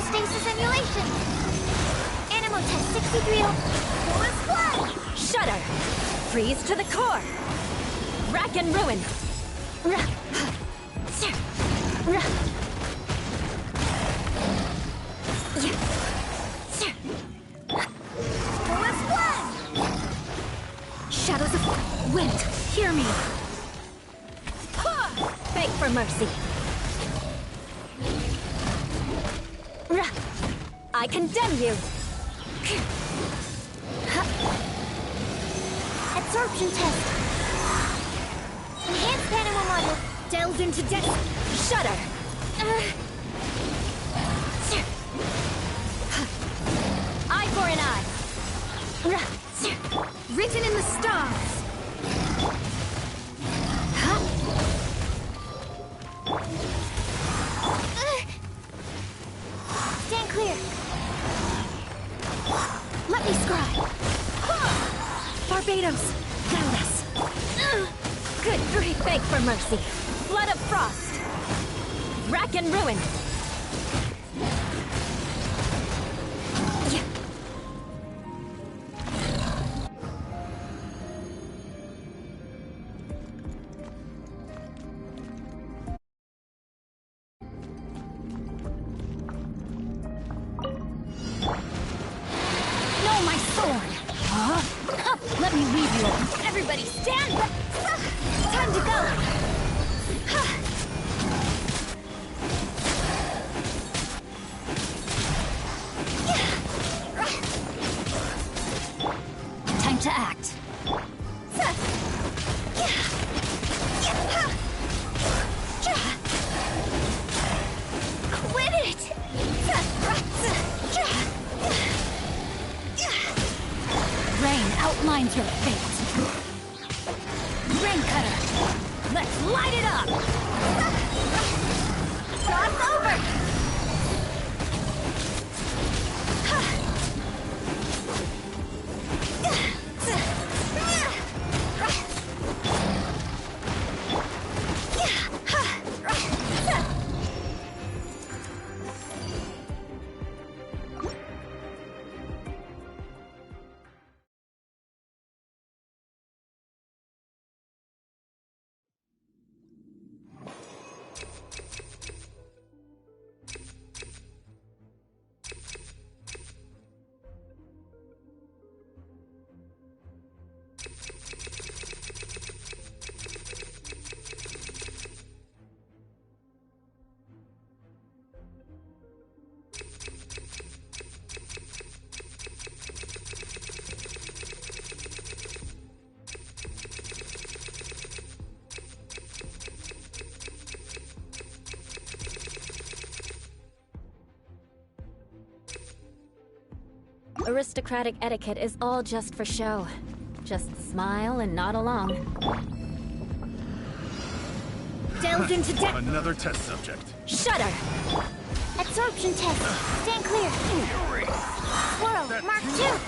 hypostasis emulation. Animal test 63. Fullest flood. Shudder. Freeze to the core. Rack and ruin. Fullest flood. Shadows of wind. Hear me. Beg for mercy. I condemn you. Absorption test. Enhanced animal model. Delved into death. Shudder. Eye for an eye. Written in the stars. Stand clear. Let me scribe. Barbados, guide us. Good grief, beg for mercy. Blood of frost. Rack and ruin. Let me leave you. Everybody stand back. Time to go. Time to act. Quit it! Rain outlines your fate. Rain cutter. Let's light it up. Cross over! Aristocratic etiquette is all just for show. Just smile and nod along. Delved into death. Another test subject. Shudder. Absorption test. Stand clear. Swirl. Mark 2.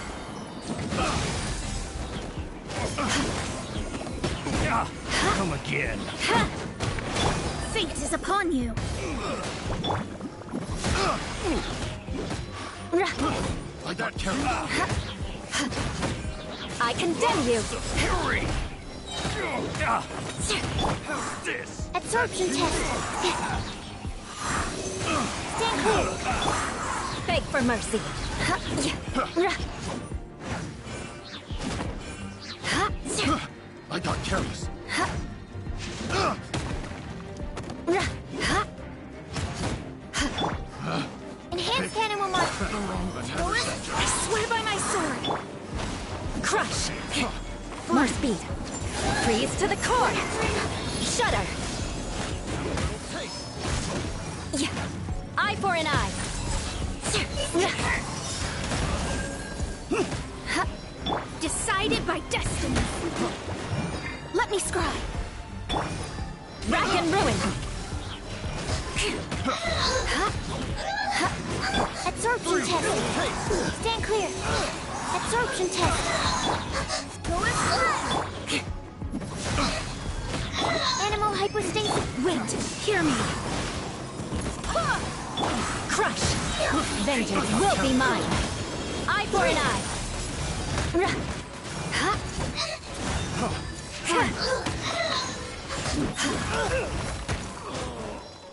Come again. Fate is upon you. Like that carry. I condemn you. Fury. This. Absorption test. Stand clear. Beg for mercy. I got careless. Enhanced animal model. I swear by my sword. Crush. More speed. Freeze to the core. Shudder. Eye for an eye. Decided by destiny. Let me scribe. Rack and ruin. Absorption test. Stand clear. Absorption test. Animal hypostasis. Wait, hear me. Crush. Vengeance will be mine. Eye for an eye.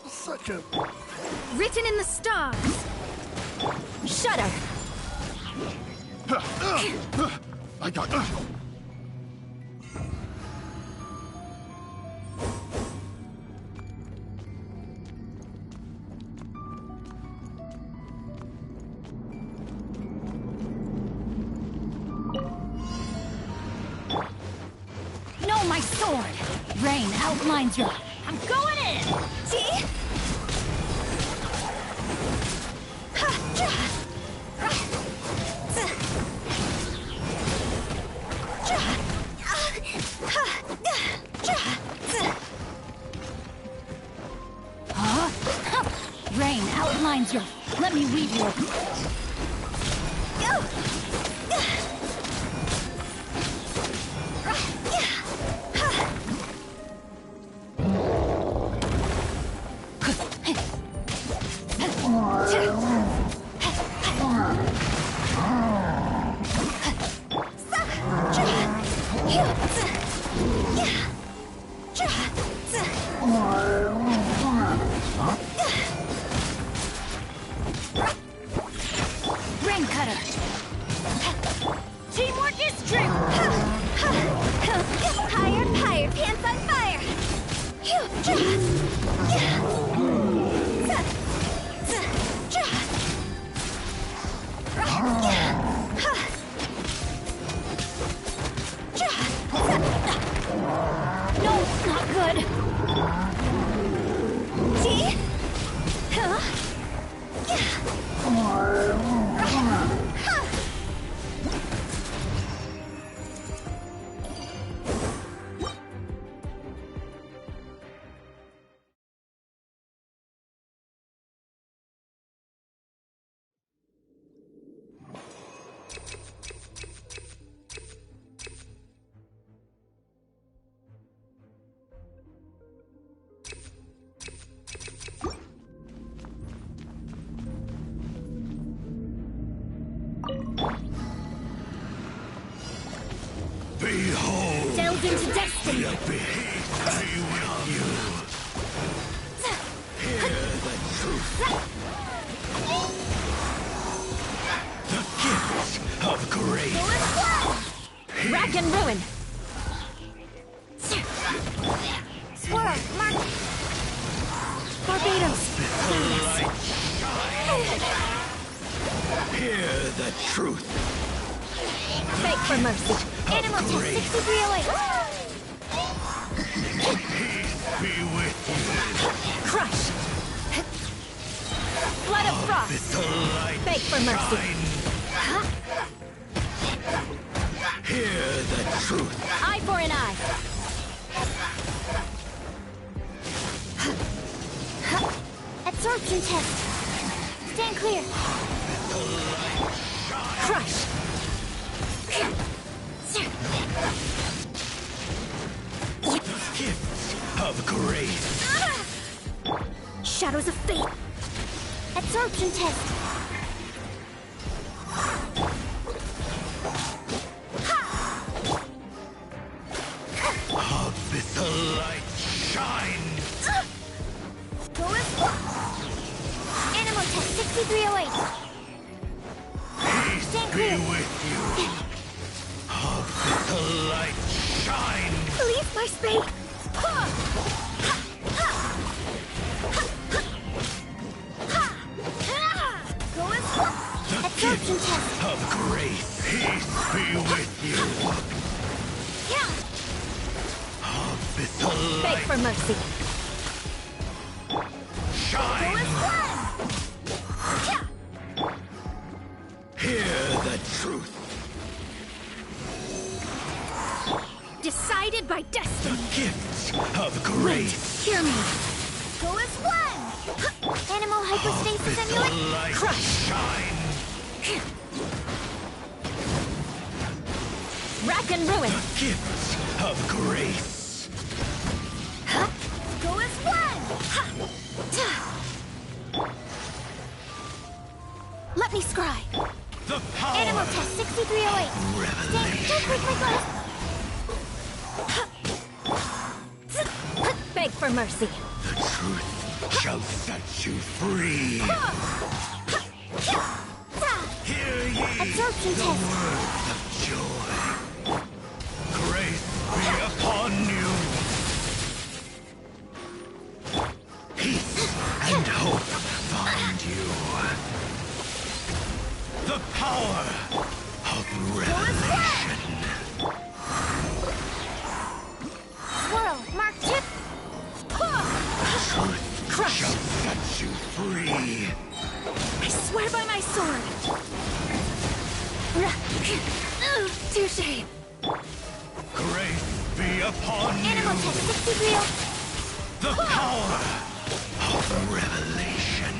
Such a... Written in the stars. Shudder. I got... No, my sword. Rain outlines your... I'm going in. See? Rain outlines your... Let me weave you. Rain cutter. Teamwork is true. Higher, higher, pants on fire. No, not good. See? Behold! Delved into destiny. The beast be with you. Hear the truth. The gifts of grace. Rack and ruin. Squirrel, mark. Barbados. Hear the truth. Beg for mercy. Animal test 6308. Peace be with you. Crush. Blood of frost. The light Beg for mercy. shine. Hear the truth. Eye for an eye. Absorption test. Stand clear. Crush. Gifts of grace. Shadows of fate. Absorption test. Of the light shine. Animal test 6308. Peace Stand be clear. with you. Of the light shine. Leave my space. The Absorption gifts test. of grace. Peace be with you. Of the Beg light for mercy. shine. Hear the truth. Decided by The destiny. gifts of grace. Hear me. Go as one. Animal hypostasis The amulet. light Crush. shine. Rack and ruin. The gifts of grace. Go as one. Let me scry. The power Animal test 6308. of Stank, don't break my glass. Beg for mercy. The truth shall set you free. Hear ye Absorption the test. words of joy. Grace be upon you. Peace and hope find you. The power of revelation. Swirl, mark chip. Truth Crush. shall set you free. I swear by my sword. Touche. Grace be upon Animal you. test 6308. The power of revelation.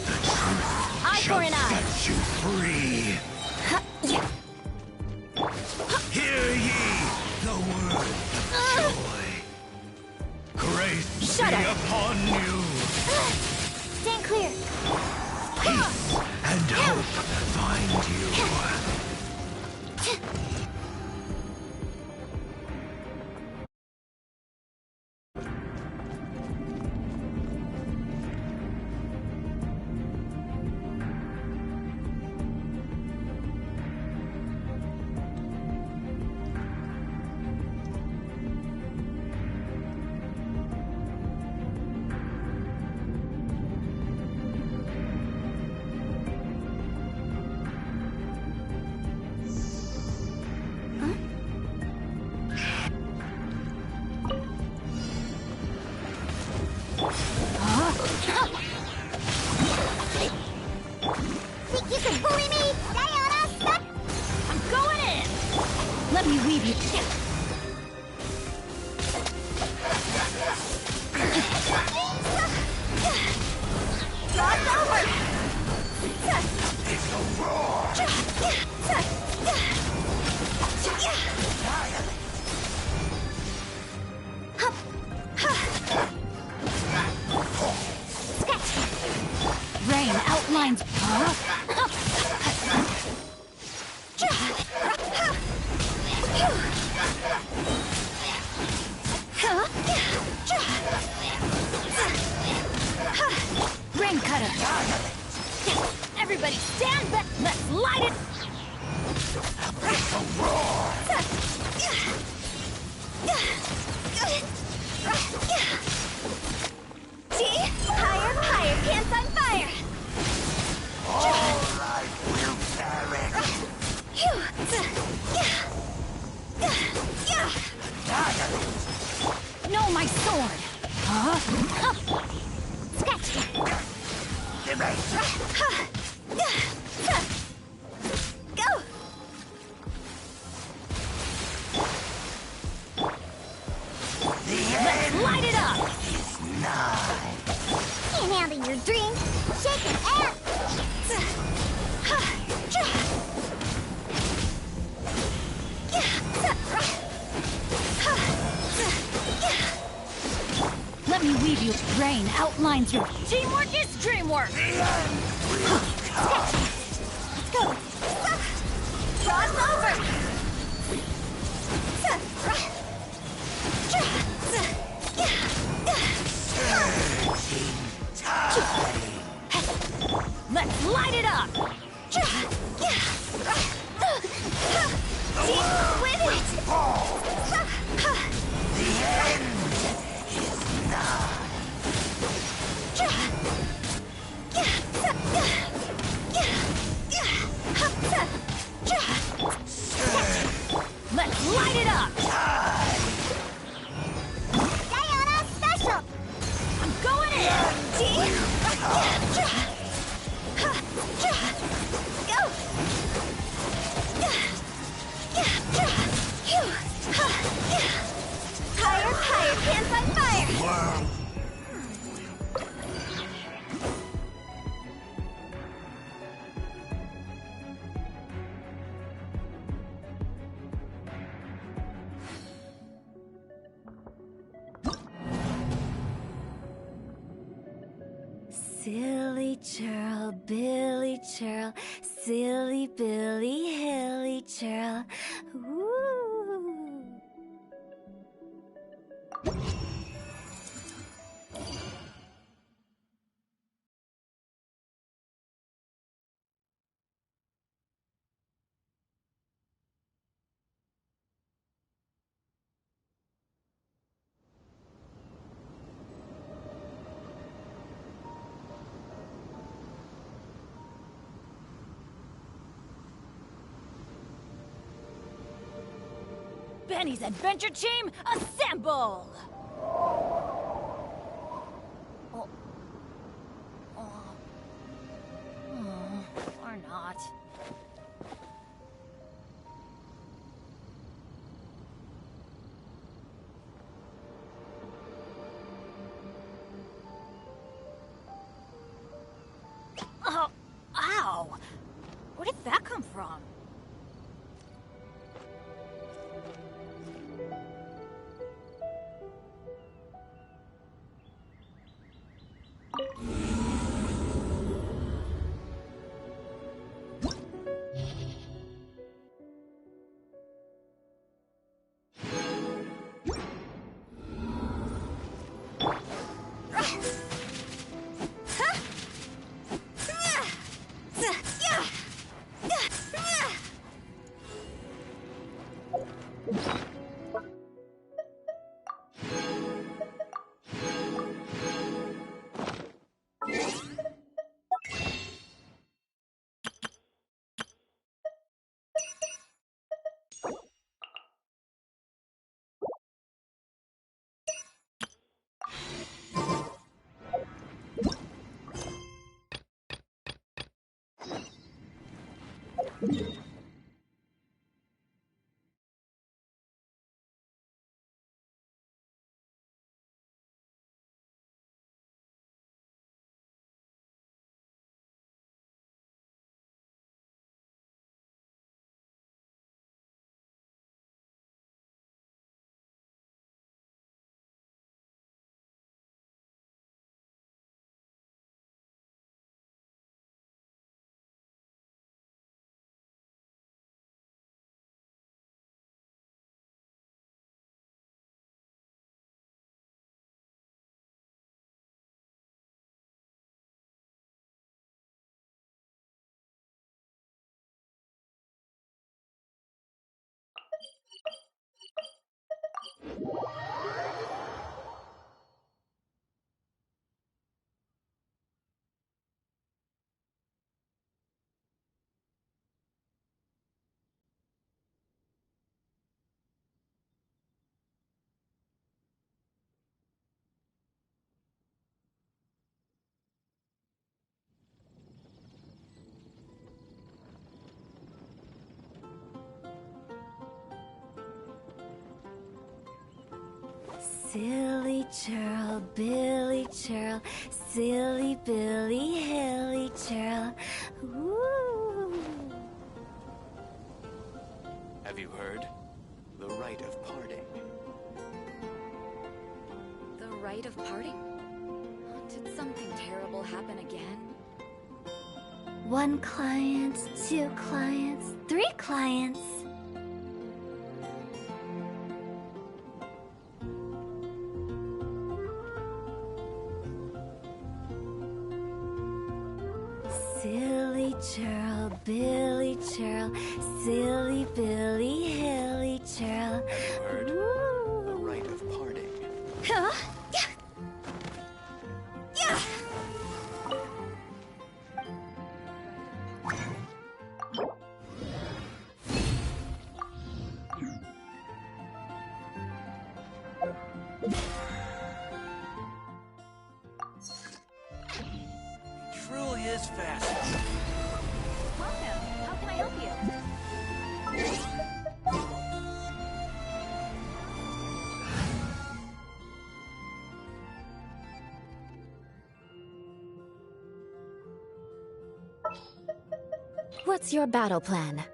The truth Eye shall for an eye. set you free. Hear ye the words of joy. Grace Shut be up. upon you. Stand clear. Peace and hope find you. Think you can bully me? Sayonara, stuck. I'm going in. Let me weave you. Draw's over. It's a roar. Rain outlines. Rain cutter. Everybody stand back. Let's light it. See? Higher, higher, pants on fire. All right, we'll perish. No, my sword. Scratch. Go. Let's light it up. Can't handle your dream. Shake it and... Let me weave you. Rain outlines your teamwork is dreamwork. Let's go. Draw's over. Let's light it up. Win it. Let's light it up. Sayonara special. I'm going in. Go. Higher, higher, pants on fire. Silly churl, Billy churl, silly Billy, hilly churl. Woo! Benny's adventure team, assemble! Or not. Oh, ow! Where did that come from? Silly churl, Billy churl, silly Billy, hilly churl. Woo! Have you heard? The rite of parting. The rite of parting? Did something terrible happen again? 1 client, 2 clients, 3 clients. Silly churl, Billy churl, silly Billy, hilly churl. Have you heard? The rite of parting. Huh? Truly is fast. Welcome. How can I help you? What's your battle plan?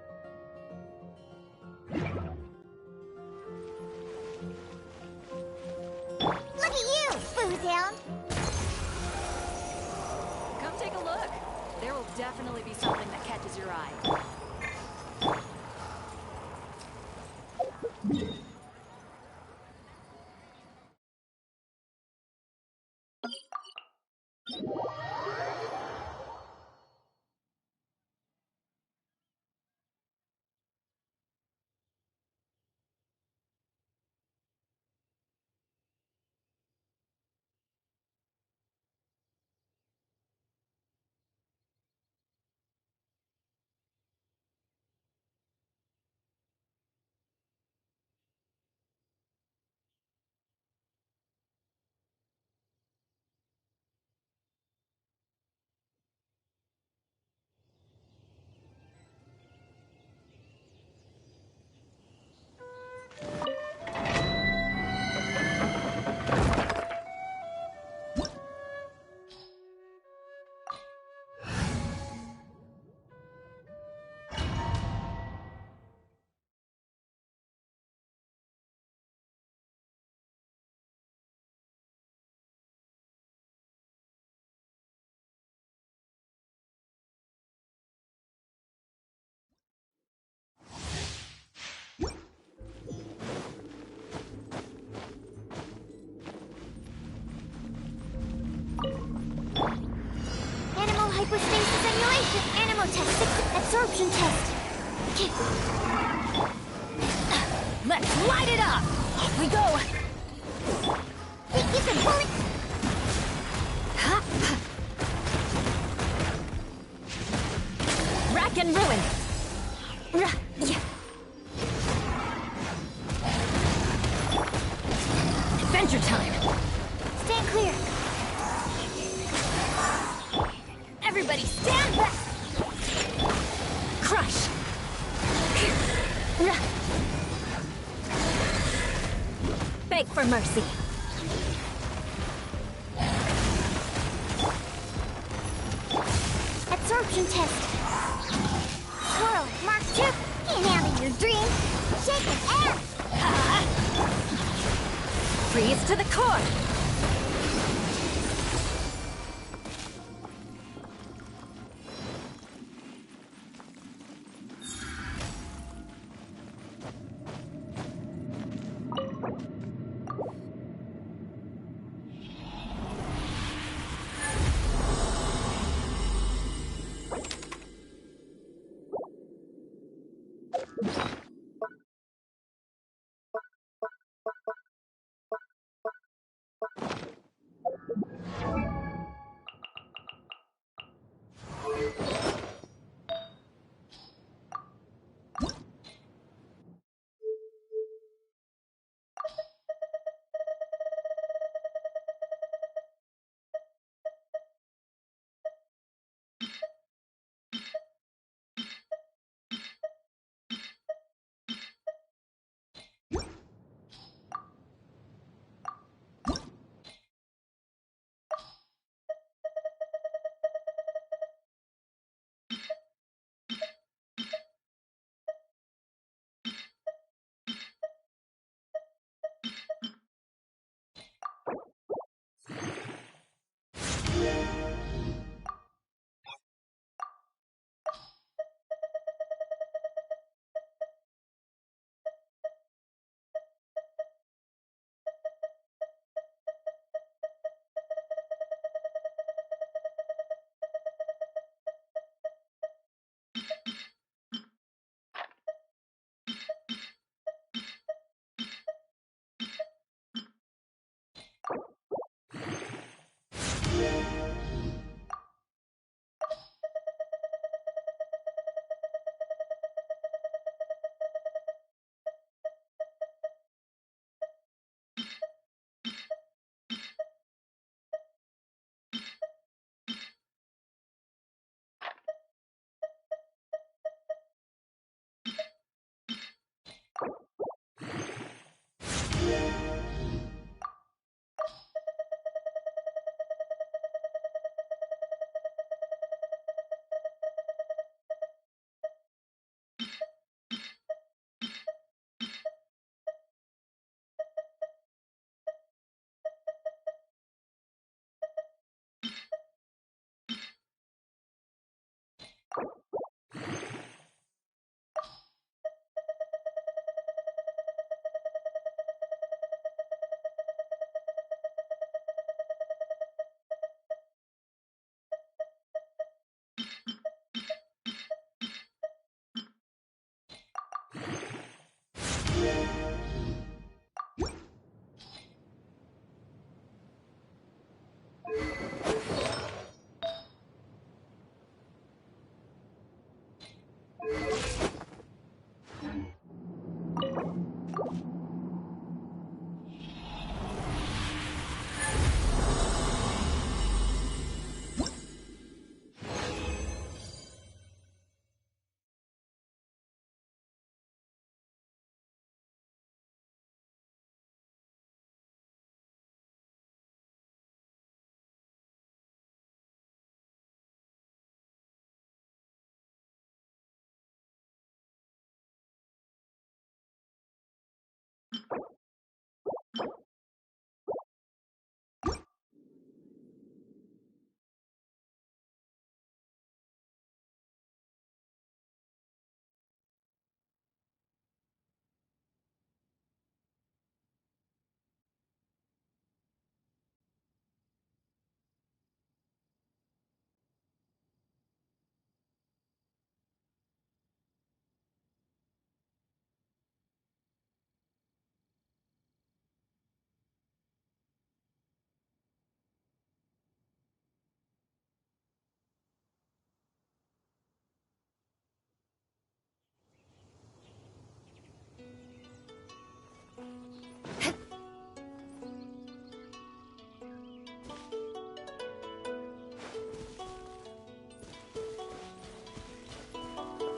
Look at you, Boozound! There will definitely be something that catches your eye. Animal hypostasis emulation. Animal test. Absorption test. Let's light it up! Off we go! You can bully. Rack and ruin! Adventure time! Stand clear. Everybody stand back! Crush! Beg for mercy. Absorption test. Swirl. Mark 2. Can't handle your dream. Shake an ass. Freeze to the core!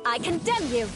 I condemn you!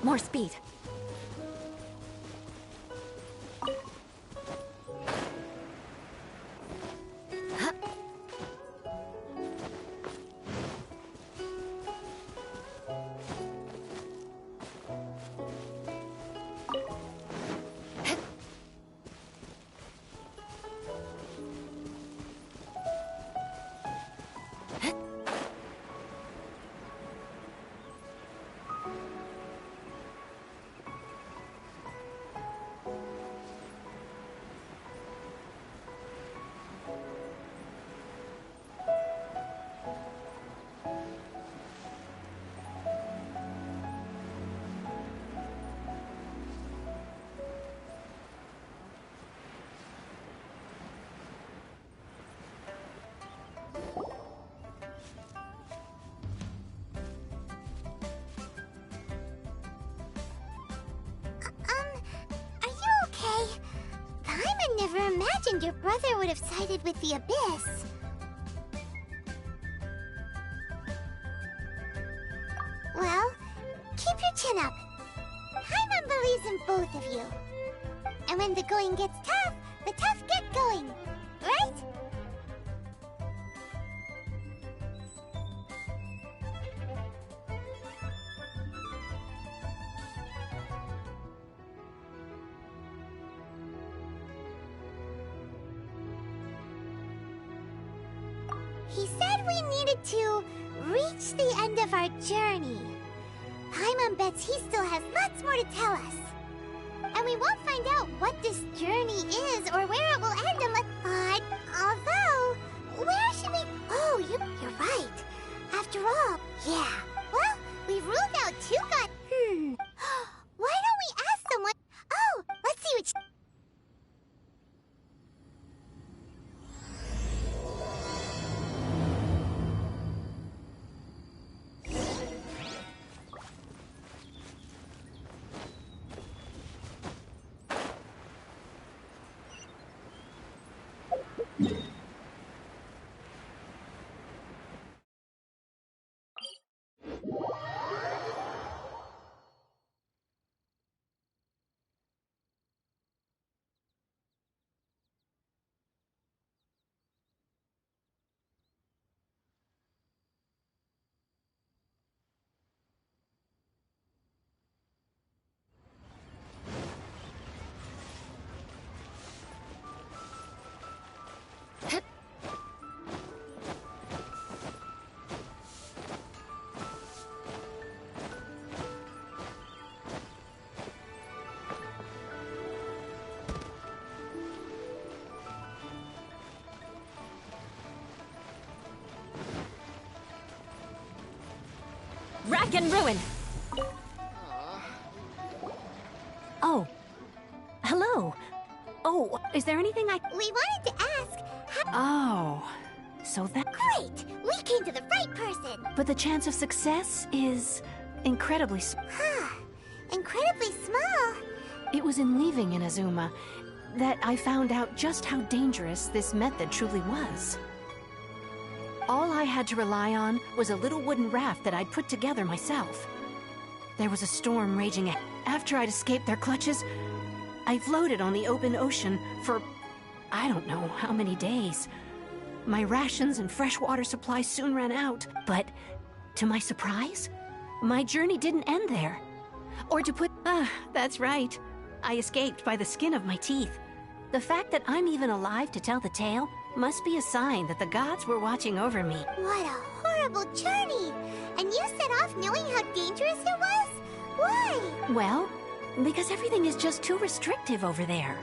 More speed. Are you okay? Paimon never imagined your brother would have sided with the Abyss. Well, keep your chin up. Paimon believes in both of you. And when the going gets tough, the tough get going. Right? He said we needed to reach the end of our journey. Paimon bets he still has lots more to tell us. And we won't find out what this journey is or where it will end unless... although, where should we... Oh, you're right. After all, yeah. Well, we've ruled out two gods. Why don't we ask someone... Oh, let's see what... Rack and ruin! Oh. Hello. Oh, is there anything I... We wanted to ask... Oh. So that... Great! We came to the right person! But the chance of success is... incredibly Incredibly small. It was in leaving Inazuma that I found out just how dangerous this method truly was. All I had to rely on was a little wooden raft that I'd put together myself. There was a storm raging. After I'd escaped their clutches, I floated on the open ocean for I don't know how many days. My rations and fresh water supply soon ran out, but to my surprise, My journey didn't end there. Or to put... that's right. I escaped by the skin of my teeth. The fact that I'm even alive to tell the tale must be a sign that the gods were watching over me. What a horrible journey! And you set off knowing how dangerous it was? Why? Well, because everything is just too restrictive over there.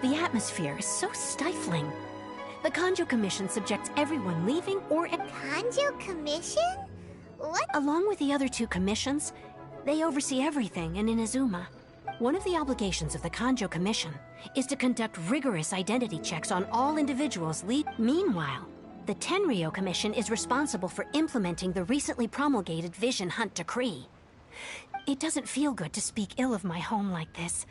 The atmosphere is so stifling. The Kanjo Commission subjects everyone leaving or... Kanjo Commission? What? Along with the other two commissions, they oversee everything in Inazuma. One of the obligations of the Kanjo Commission is to conduct rigorous identity checks on all individuals. Meanwhile, the Tenryo Commission is responsible for implementing the recently promulgated Vision Hunt Decree. It doesn't feel good to speak ill of my home like this,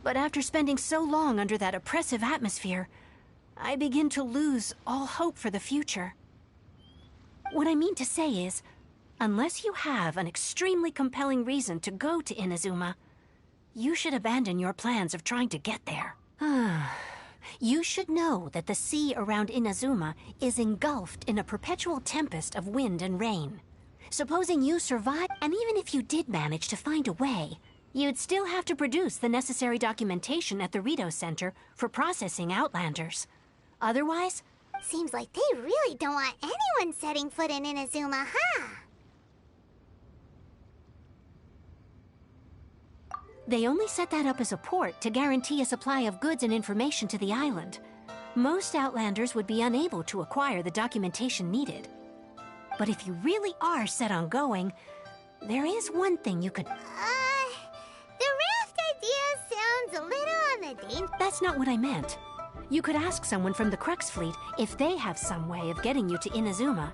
but after spending so long under that oppressive atmosphere, I begin to lose all hope for the future. What I mean to say is, unless you have an extremely compelling reason to go to Inazuma, you should abandon your plans of trying to get there. You should know that the sea around Inazuma is engulfed in a perpetual tempest of wind and rain. Supposing you survive, and even if you did manage to find a way, you'd still have to produce the necessary documentation at the Rito Center for processing Outlanders. Otherwise... Seems like they really don't want anyone setting foot in Inazuma, huh? They only set that up as a port to guarantee a supply of goods and information to the island. Most Outlanders would be unable to acquire the documentation needed. But if you really are set on going, there is one thing you could... The raft idea sounds a little on the dangerous... That's not what I meant. You could ask someone from the Crux Fleet if they have some way of getting you to Inazuma.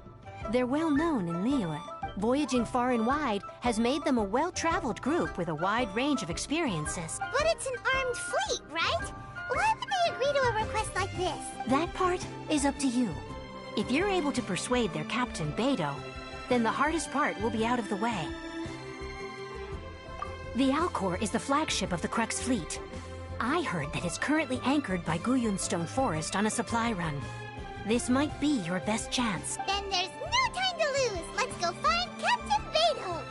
They're well known in Liyue. Voyaging far and wide has made them a well-traveled group with a wide range of experiences. But it's an armed fleet, right? Why would they agree to a request like this? That part is up to you. If you're able to persuade their captain, Beidou, then the hardest part will be out of the way. The Alcor is the flagship of the Crux Fleet. I heard that it's currently anchored by Guyunstone Forest on a supply run. This might be your best chance. Then there's no time to lose! Let's go find Captain Beidou!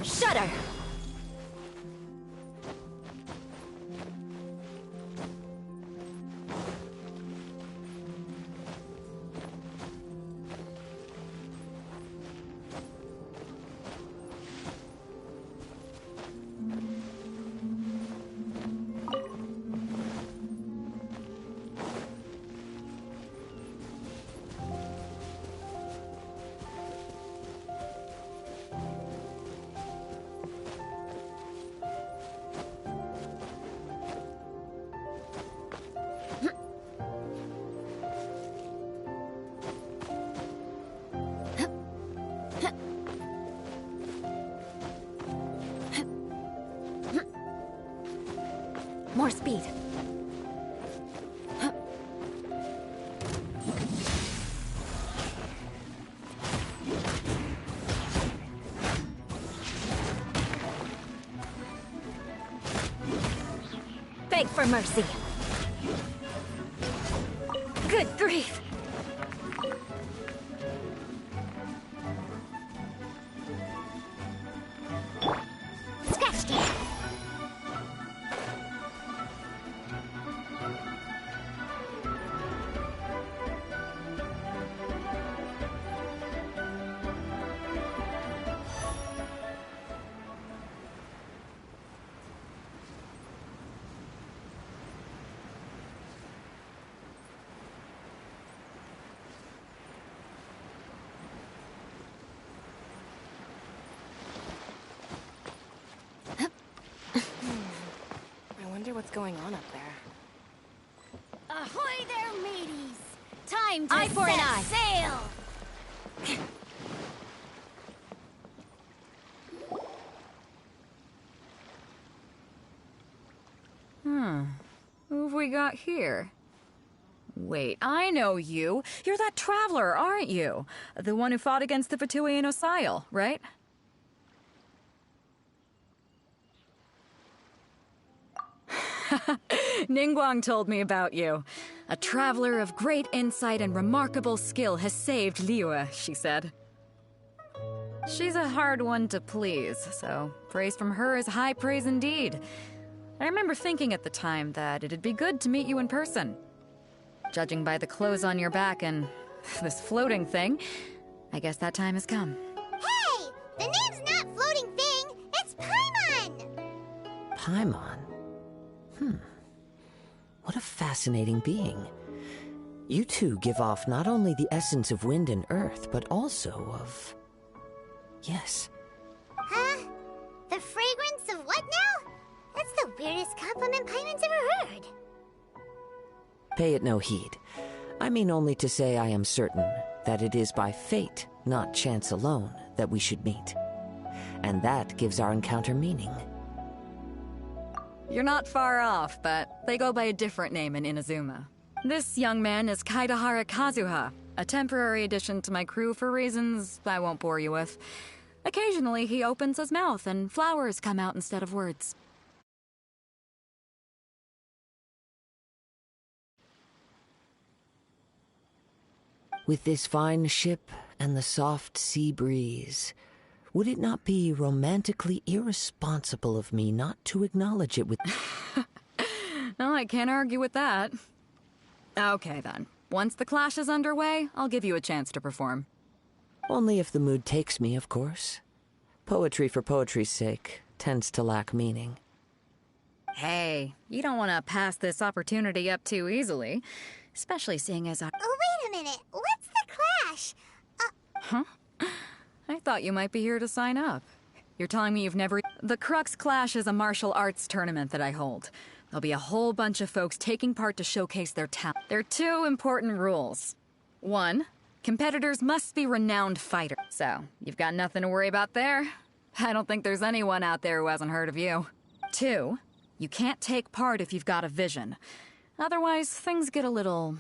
Shudder! More speed. Beg for mercy. Good grief. Scratched it! Wonder what's going on up there. Ahoy there, mateys! Time to Eye for an eye. sail! Who have we got here? Wait, I know you. You're that traveler, aren't you? The one who fought against the Fatui and Osile, right? Ningguang told me about you. A traveler of great insight and remarkable skill has saved Liyue, she said. She's a hard one to please, so praise from her is high praise indeed. I remember thinking at the time that it'd be good to meet you in person. Judging by the clothes on your back and this floating thing, I guess that time has come. Hey! The name's not Floating Thing, it's Paimon! Paimon? What a fascinating being. You two give off not only the essence of wind and earth, but also of... Yes. Huh? The fragrance of what now? That's the weirdest compliment Paimon's ever heard. Pay it no heed. I mean only to say I am certain that it is by fate, not chance alone, that we should meet. And that gives our encounter meaning. You're not far off, but they go by a different name in Inazuma. This young man is Kaidahara Kazuha, a temporary addition to my crew for reasons I won't bore you with. Occasionally, he opens his mouth and flowers come out instead of words. With this fine ship and the soft sea breeze, would it not be romantically irresponsible of me not to acknowledge it with... No, I can't argue with that. Okay, then. Once the clash is underway, I'll give you a chance to perform. Only if the mood takes me, of course. Poetry for poetry's sake tends to lack meaning. Hey, you don't want to pass this opportunity up too easily. Especially seeing as I... Oh, wait a minute. What's the clash? Huh? I thought you might be here to sign up. You're telling me you've never... The Crux Clash is a martial arts tournament that I hold. There'll be a whole bunch of folks taking part to showcase their talent. There are two important rules. One, competitors must be renowned fighters. So, you've got nothing to worry about there. I don't think there's anyone out there who hasn't heard of you. Two, you can't take part if you've got a vision. Otherwise, things get a little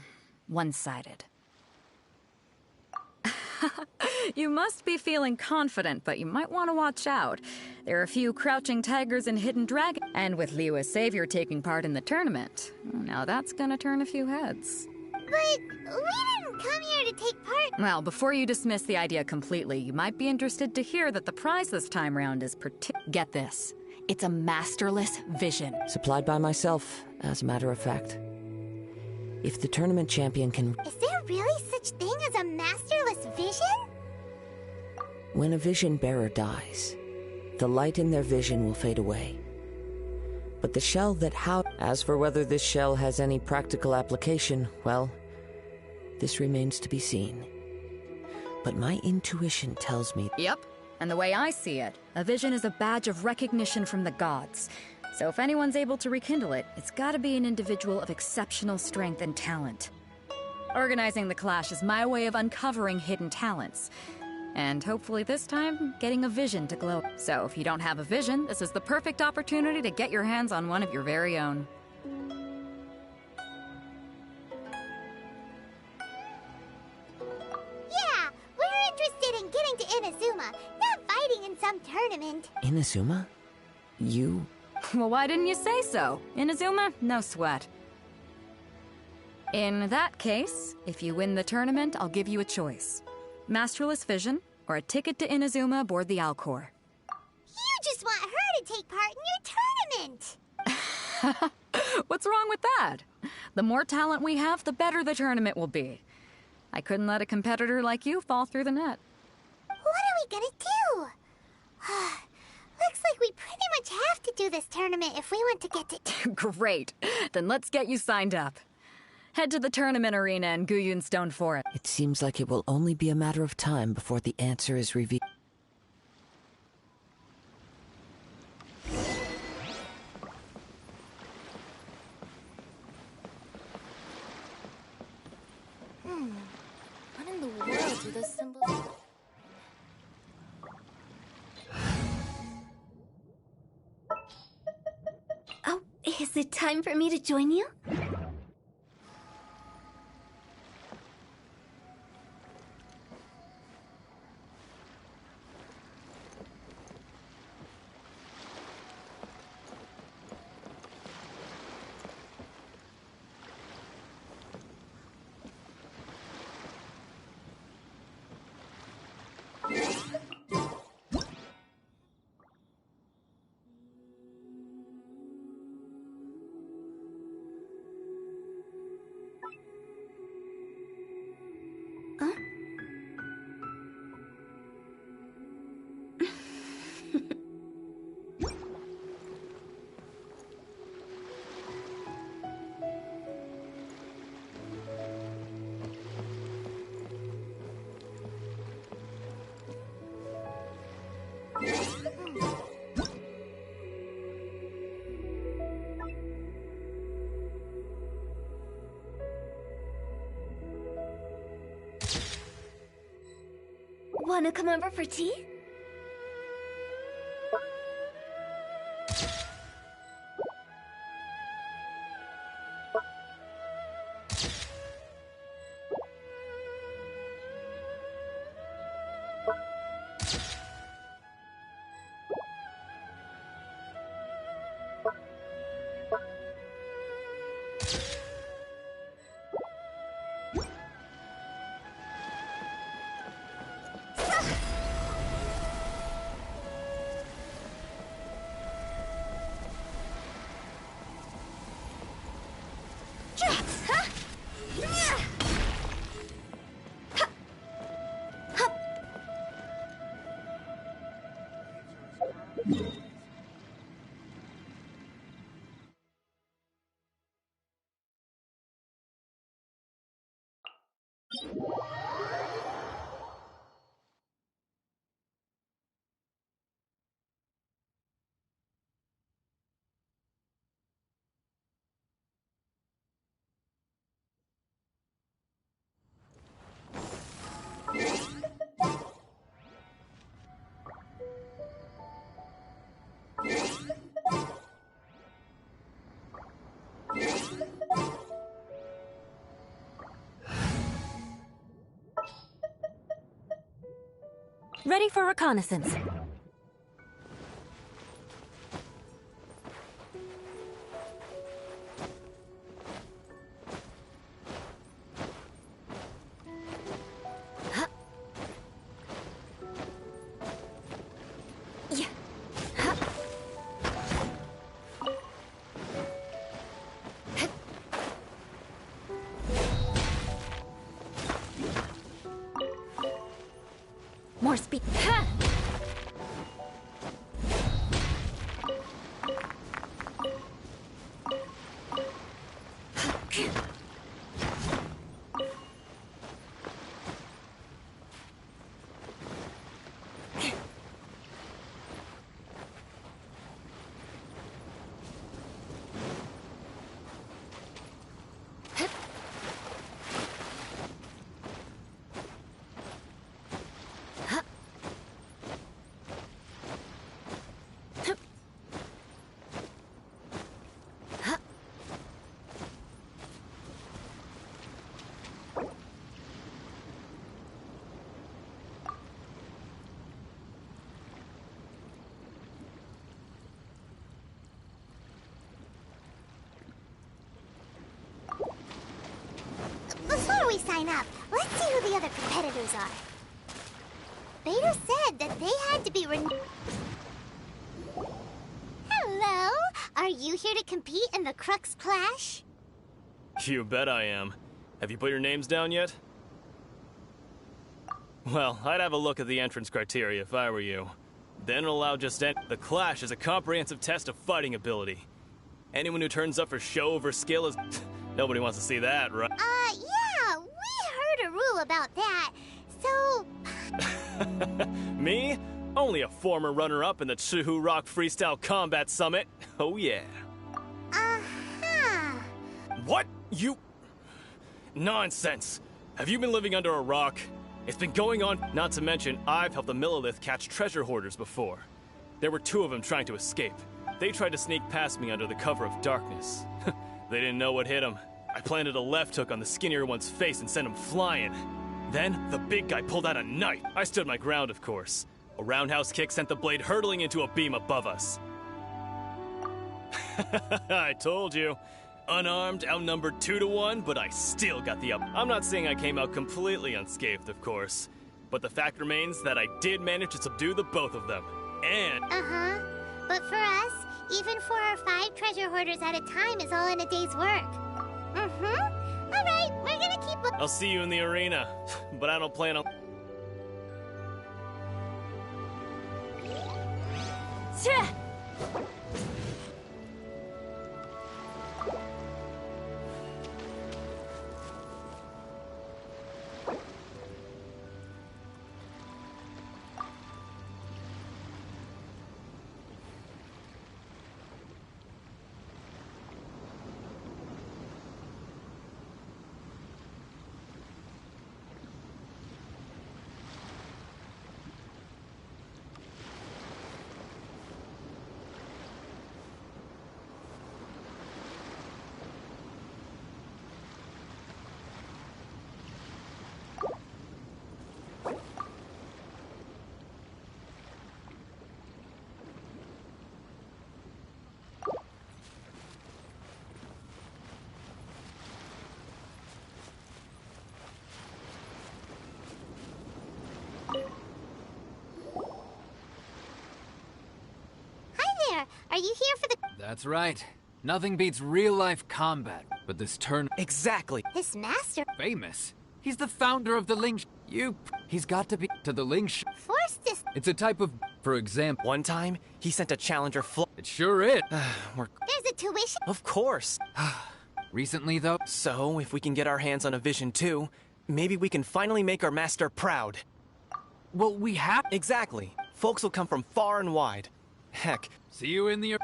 one-sided. You must be feeling confident, but you might want to watch out. There are a few crouching tigers and hidden dragons, and with Liyue's savior taking part in the tournament, now that's gonna turn a few heads. But we didn't come here to take part. Well, before you dismiss the idea completely, you might be interested to hear that the prize this time round is Get this. It's a masterless vision. Supplied by myself, as a matter of fact. If the tournament champion can... Is there really such thing as a masterless vision? When a vision bearer dies, the light in their vision will fade away. But the shell that As for whether this shell has any practical application, well, this remains to be seen. But my intuition tells me... Yep, and the way I see it, a vision is a badge of recognition from the gods. So if anyone's able to rekindle it, it's gotta be an individual of exceptional strength and talent. Organizing the clash is my way of uncovering hidden talents. And hopefully this time, getting a vision to glow. So if you don't have a vision, this is the perfect opportunity to get your hands on one of your very own. Yeah, we're interested in getting to Inazuma, not fighting in some tournament. Inazuma? You... Well, why didn't you say so? Inazuma? No sweat. In that case, if you win the tournament, I'll give you a choice. Masterless Vision, or a ticket to Inazuma aboard the Alcor. You just want her to take part in your tournament! What's wrong with that? The more talent we have, the better the tournament will be. I couldn't let a competitor like you fall through the net. What are we gonna do? Looks like we pretty much have to do this tournament if we want to get to... Great. Then let's get you signed up. Head to the tournament arena in Guyun Stone Forest. It seems like it will only be a matter of time before the answer is revealed. Is it time for me to join you? Wanna come over for tea? Ready for reconnaissance. More speed. Before we sign up, let's see who the other competitors are. Vader said that they had to be Hello? Are you here to compete in the Crux Clash? You bet I am. Have you put your names down yet? Well, I'd have a look at the entrance criteria if I were you. Then allow just The Clash is a comprehensive test of fighting ability. Anyone who turns up for show over skill is... Nobody wants to see that, right? Yeah, we heard a rule about that. So... Me? Only a former runner-up in the Chihu Rock Freestyle Combat Summit. Oh yeah. Uh-huh. What? You... Nonsense. Have you been living under a rock? It's been going on... Not to mention, I've helped the Millilith catch treasure hoarders before. There were two of them trying to escape. They tried to sneak past me under the cover of darkness. They didn't know what hit them. I planted a left hook on the skinnier one's face and sent him flying. Then, the big guy pulled out a knife. I stood my ground, of course. A roundhouse kick sent the blade hurtling into a beam above us. I told you. Unarmed, outnumbered 2 to 1, but I still got the up. I'm not saying I came out completely unscathed, of course. But the fact remains that I did manage to subdue the both of them. And... Uh-huh. But for us, even 4 or 5 treasure hoarders at a time is all in a day's work. Mm-hmm. All right, we're gonna keep... I'll see you in the arena, but I don't plan on... Are you here for the... That's right. Nothing beats real-life combat, but this turn... Exactly. His master... Famous. He's the founder of the Ling... He's got to be... To the Ling... Forced this... It's a type of... For example... One time, he sent a challenger It sure is. There's a tuition... Of course. Recently, though... So, if we can get our hands on a vision too, maybe we can finally make our master proud. Well, we have... Exactly. Folks will come from far and wide. Heck. See you in the...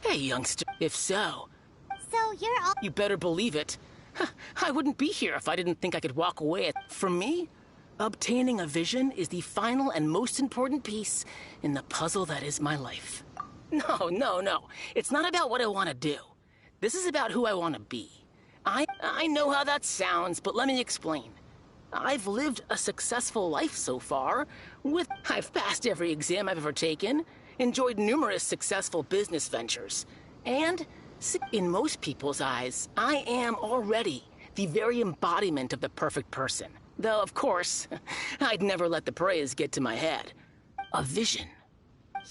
Hey, youngster. If so... So you're all... You better believe it. I wouldn't be here if I didn't think I could walk away. From me, obtaining a vision is the final and most important piece in the puzzle that is my life. No. It's not about what I want to do. This is about who I want to be. I know how that sounds, but let me explain. I've lived a successful life so far. I've passed every exam I've ever taken, enjoyed numerous successful business ventures, and in most people's eyes, I am already the very embodiment of the perfect person. Though, of course, I'd never let the praise get to my head. A vision.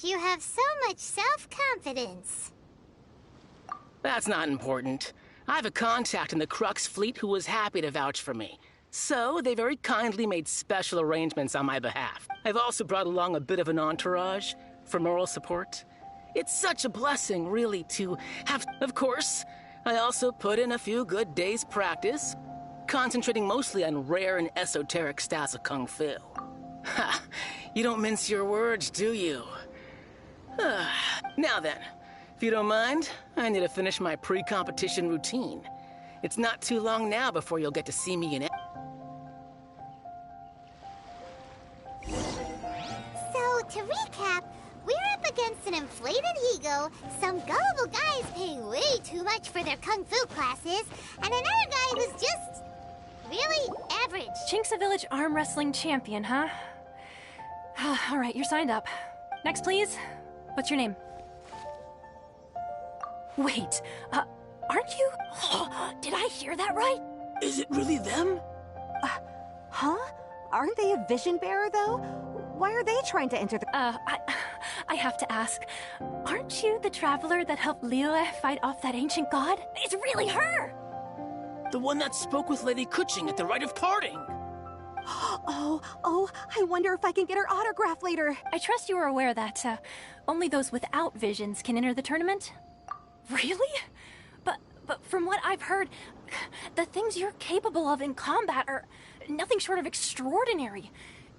You have so much self-confidence. That's not important. I have a contact in the Crux fleet who was happy to vouch for me. So, they very kindly made special arrangements on my behalf. I've also brought along a bit of an entourage for moral support. It's such a blessing, really, to have... Of course, I also put in a few good days' practice, concentrating mostly on rare and esoteric styles of Kung Fu. Ha! You don't mince your words, do you? Now then, if you don't mind, I need to finish my pre-competition routine. It's not too long now before you'll get to see me in it. So, to recap, we're up against an inflated ego, some gullible guys paying way too much for their Kung Fu classes, and another guy who's just... really average. Chink's a village arm wrestling champion, huh? All right, you're signed up. Next, please. What's your name? Wait, aren't you... did I hear that right? Is it really them? Huh? Aren't they a vision bearer, though? Why are they trying to enter the... I have to ask, aren't you the traveler that helped Liyue fight off that ancient god? It's really her! The one that spoke with Lady Keching at the rite of parting. Oh, I wonder if I can get her autograph later. I trust you are aware that, only those without visions can enter the tournament? Really? But from what I've heard, the things you're capable of in combat are nothing short of extraordinary.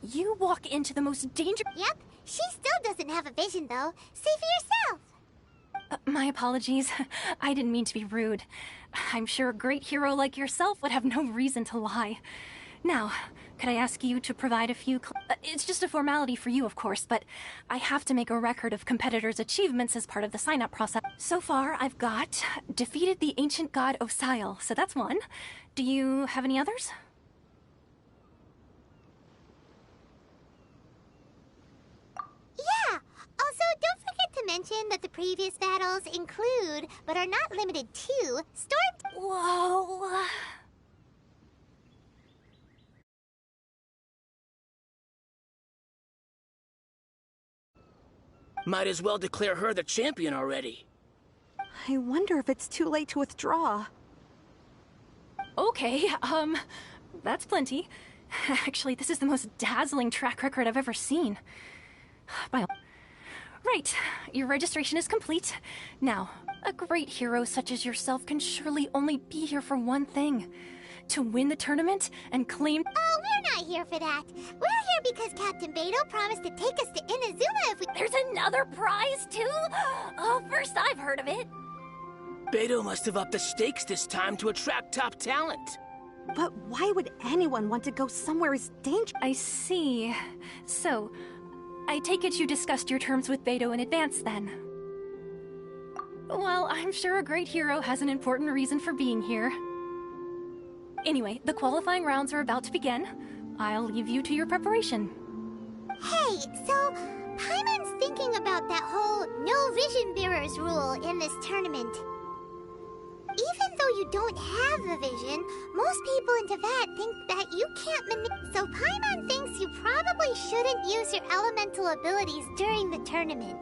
You walk into the most dangerous... Yep, she still doesn't have a vision, though. See for yourself. My apologies. I didn't mean to be rude. I'm sure a great hero like yourself would have no reason to lie. Now, could I ask you to provide a few it's just a formality for you, of course, but I have to make a record of competitors' achievements as part of the sign-up process. So far, I've got defeated the ancient god Osile, so that's one. Do you have any others? Yeah! Also, don't forget to mention that the previous battles include, but are not limited to, storm... Whoa... Might as well declare her the champion already. I wonder if it's too late to withdraw. Okay, that's plenty. Actually, this is the most dazzling track record I've ever seen. Right, your registration is complete. Now, a great hero such as yourself can surely only be here for one thing. To win the tournament and claim— Oh, we're not here for that. We're here because Captain Beto promised to take us to Inazuma if we— There's another prize, too? Oh, first I've heard of it. Beto must have upped the stakes this time to attract top talent. But why would anyone want to go somewhere as dangerous? I see. So, I take it you discussed your terms with Beto in advance, then? Well, I'm sure a great hero has an important reason for being here. Anyway, the qualifying rounds are about to begin. I'll leave you to your preparation. Hey, so Paimon's thinking about that whole no vision bearers rule in this tournament. Even though you don't have a vision, most people in Teyvat think that you can't so Paimon thinks you probably shouldn't use your elemental abilities during the tournament.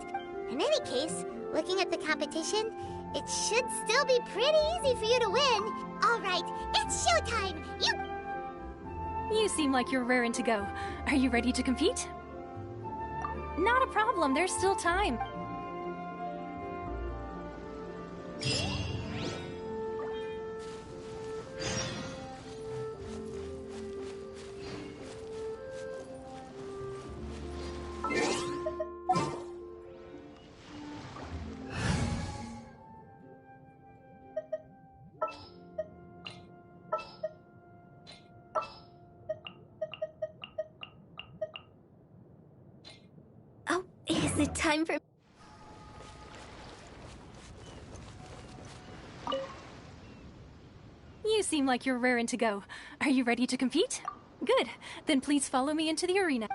In any case, looking at the competition, it should still be pretty easy for you to win. All right, it's showtime! You seem like you're raring to go. Are you ready to compete? Not a problem, there's still time. Is it time for... You seem like you're raring to go. Are you ready to compete? Good. Then please follow me into the arena.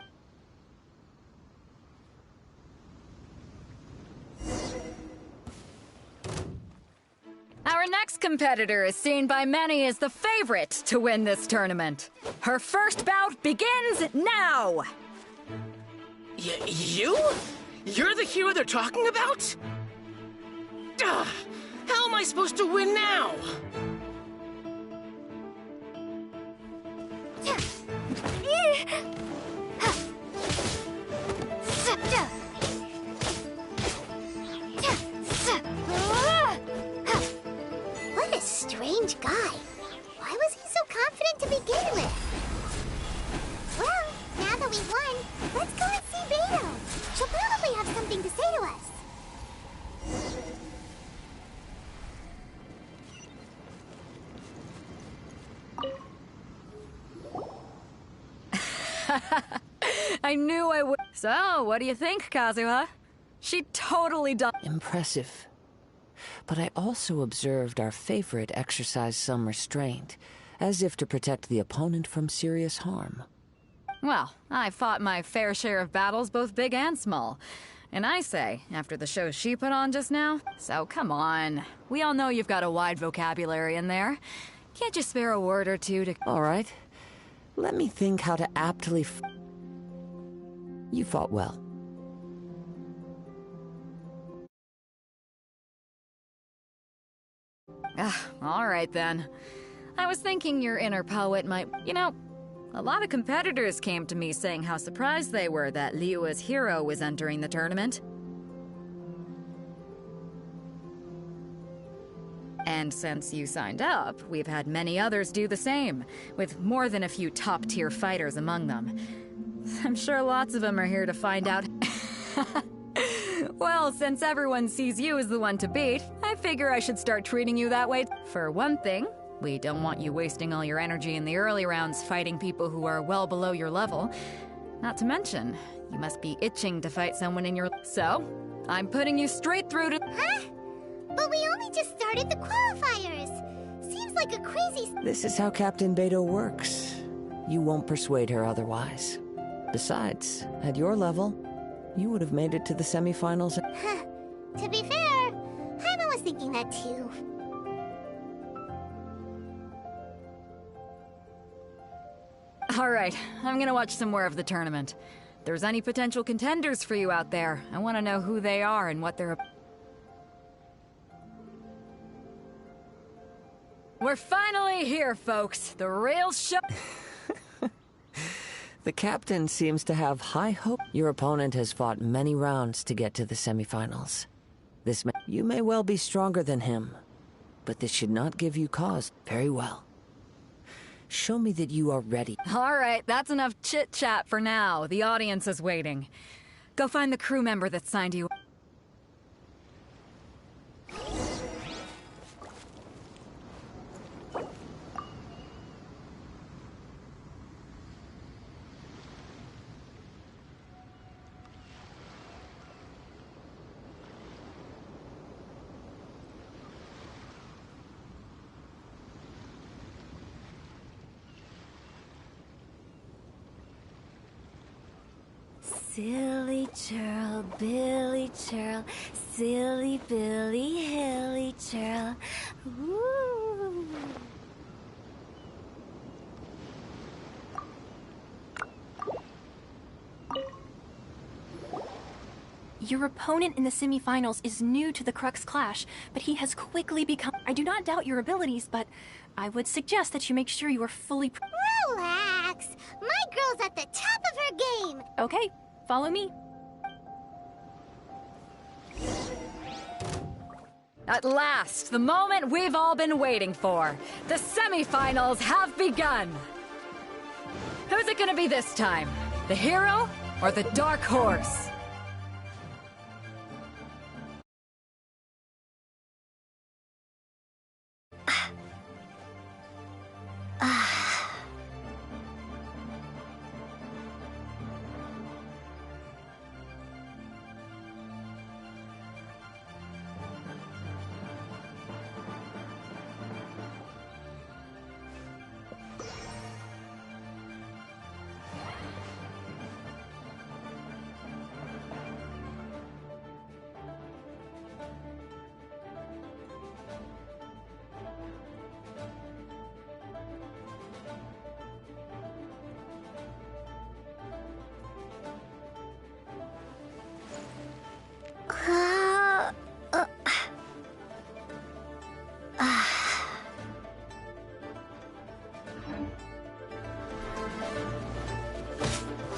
Our next competitor is seen by many as the favorite to win this tournament. Her first bout begins now! You? You're the hero they're talking about? Ugh, how am I supposed to win now? What a strange guy. Why was he so confident to begin with? Well, now that we won, let's go and see Beto. She'll probably have something to say to us. I knew I would. So, what do you think, Kazuha? She totally done. Impressive. But I also observed our favorite exercise some restraint, as if to protect the opponent from serious harm. Well, I fought my fair share of battles, both big and small. And I say, after the show she put on just now, so come on. We all know you've got a wide vocabulary in there. Can't you spare a word or two to... All right. Let me think how to aptly... You fought well. All right then. I was thinking your inner poet might... You know, a lot of competitors came to me saying how surprised they were that Liyue's hero was entering the tournament. And since you signed up, we've had many others do the same, with more than a few top-tier fighters among them. I'm sure lots of them are here to find out Well, since everyone sees you as the one to beat, I figure I should start treating you that way. For one thing, we don't want you wasting all your energy in the early rounds fighting people who are well below your level. Not to mention, you must be itching to fight someone in your... So, I'm putting you straight through to... Huh? But we only just started the qualifiers. Seems like a crazy... This is how Captain Beto works. You won't persuade her otherwise. Besides, at your level, you would have made it to the semifinals. Huh. To be fair, Paimon was thinking that too. Alright, I'm gonna watch some more of the tournament. If there's any potential contenders for you out there, I want to know who they are and what they're... We're finally here, folks! The real show... The captain seems to have high hope. Your opponent has fought many rounds to get to the semifinals. You may well be stronger than him, but this should not give you cause. Very well. Show me that you are ready. Alright, that's enough chit-chat for now. The audience is waiting. Go find the crew member that signed you. Silly churl, Billy churl, silly Billy, hilly churl. Ooh. Your opponent in the semifinals is new to the Crux Clash, but he has quickly become... I do not doubt your abilities, but I would suggest that you make sure you are fully... Relax! My girl's at the top of her game! Okay, follow me. At last, the moment we've all been waiting for. The semifinals have begun! Who's it gonna be this time? The hero or the dark horse?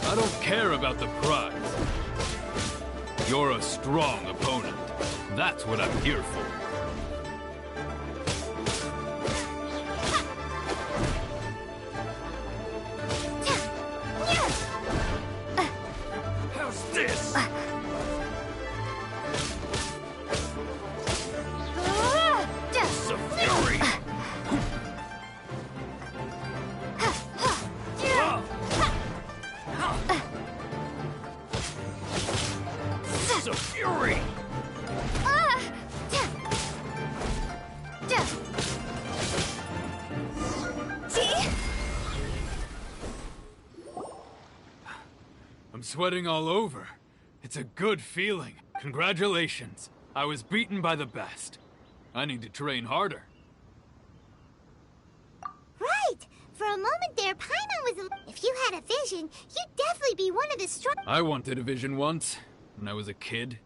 I don't care about the prize. You're a strong opponent. That's what I'm here for. How's this? It's a fury! It's a fury! I'm sweating all over. It's a good feeling. Congratulations. I was beaten by the best. I need to train harder. Right! For a moment there, Paimon was... If you had a vision, you'd definitely be one of the strong... I wanted a vision once, when I was a kid.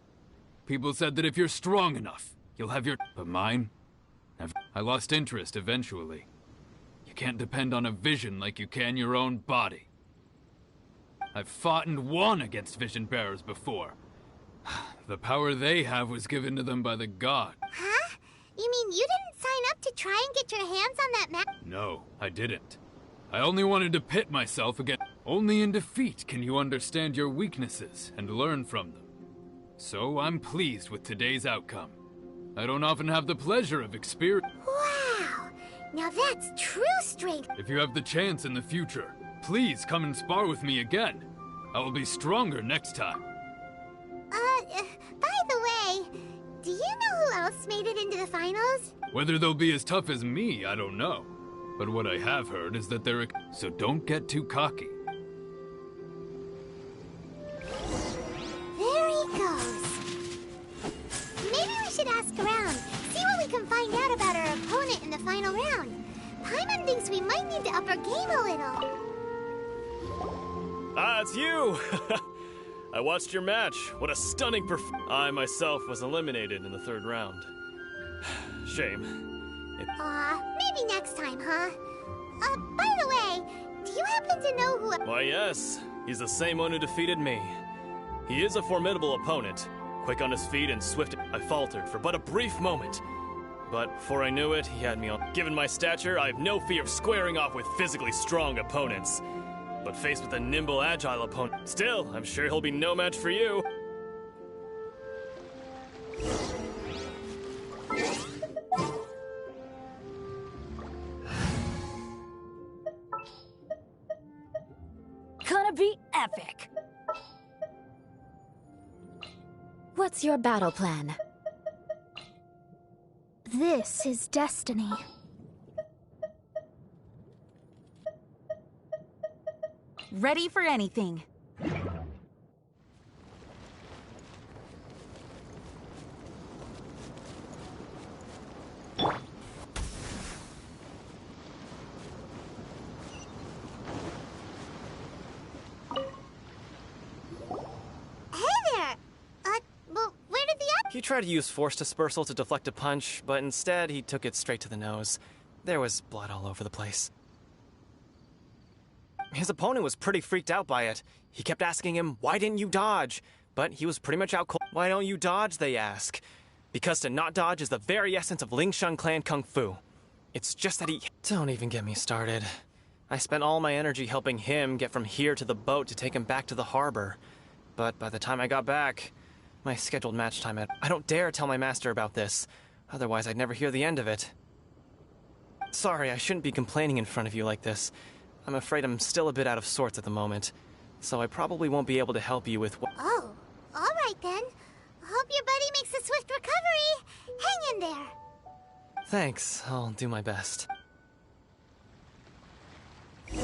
People said that if you're strong enough, you'll have your... But mine? I lost interest eventually. You can't depend on a vision like you can your own body. I've fought and won against vision bearers before. The power they have was given to them by the god. Huh? You mean you didn't sign up to try and get your hands on that map? No, I didn't. I only wanted to pit myself against... Only in defeat can you understand your weaknesses and learn from them. So I'm pleased with today's outcome. I don't often have the pleasure of experience. Wow! Now that's true strength! If you have the chance in the future, please come and spar with me again. I will be stronger next time. By the way, do you know who else made it into the finals? Whether they'll be as tough as me, I don't know. But what I have heard is that they're... So don't get too cocky. There he goes. Maybe we should ask around, see what we can find out about our opponent in the final round. Paimon thinks we might need to up our game a little. Ah, it's you! I watched your match. What a stunning I myself was eliminated in the third round. Shame. Maybe next time, huh? By the way, do you happen to know who... Why, yes. He's the same one who defeated me. He is a formidable opponent. Quick on his feet and swift. I faltered for but a brief moment. But before I knew it, he had me on. Given my stature, I have no fear of squaring off with physically strong opponents. But faced with a nimble, agile opponent, still, I'm sure he'll be no match for you. Gonna be epic. What's your battle plan? This is destiny. Ready for anything. He tried to use force dispersal to deflect a punch, but instead he took it straight to the nose. There was blood all over the place. His opponent was pretty freaked out by it. He kept asking him, "Why didn't you dodge?" But he was pretty much out cold. "Why don't you dodge?" they ask. Because to not dodge is the very essence of Lingshan clan kung fu. It's just that he... Don't even get me started. I spent all my energy helping him get from here to the boat to take him back to the harbor. But by the time I got back, my scheduled match time had... I don't dare tell my master about this. Otherwise, I'd never hear the end of it. Sorry, I shouldn't be complaining in front of you like this. I'm afraid I'm still a bit out of sorts at the moment. So I probably won't be able to help you with what... Oh, all right then. Hope your buddy makes a swift recovery. Hang in there. Thanks. I'll do my best. We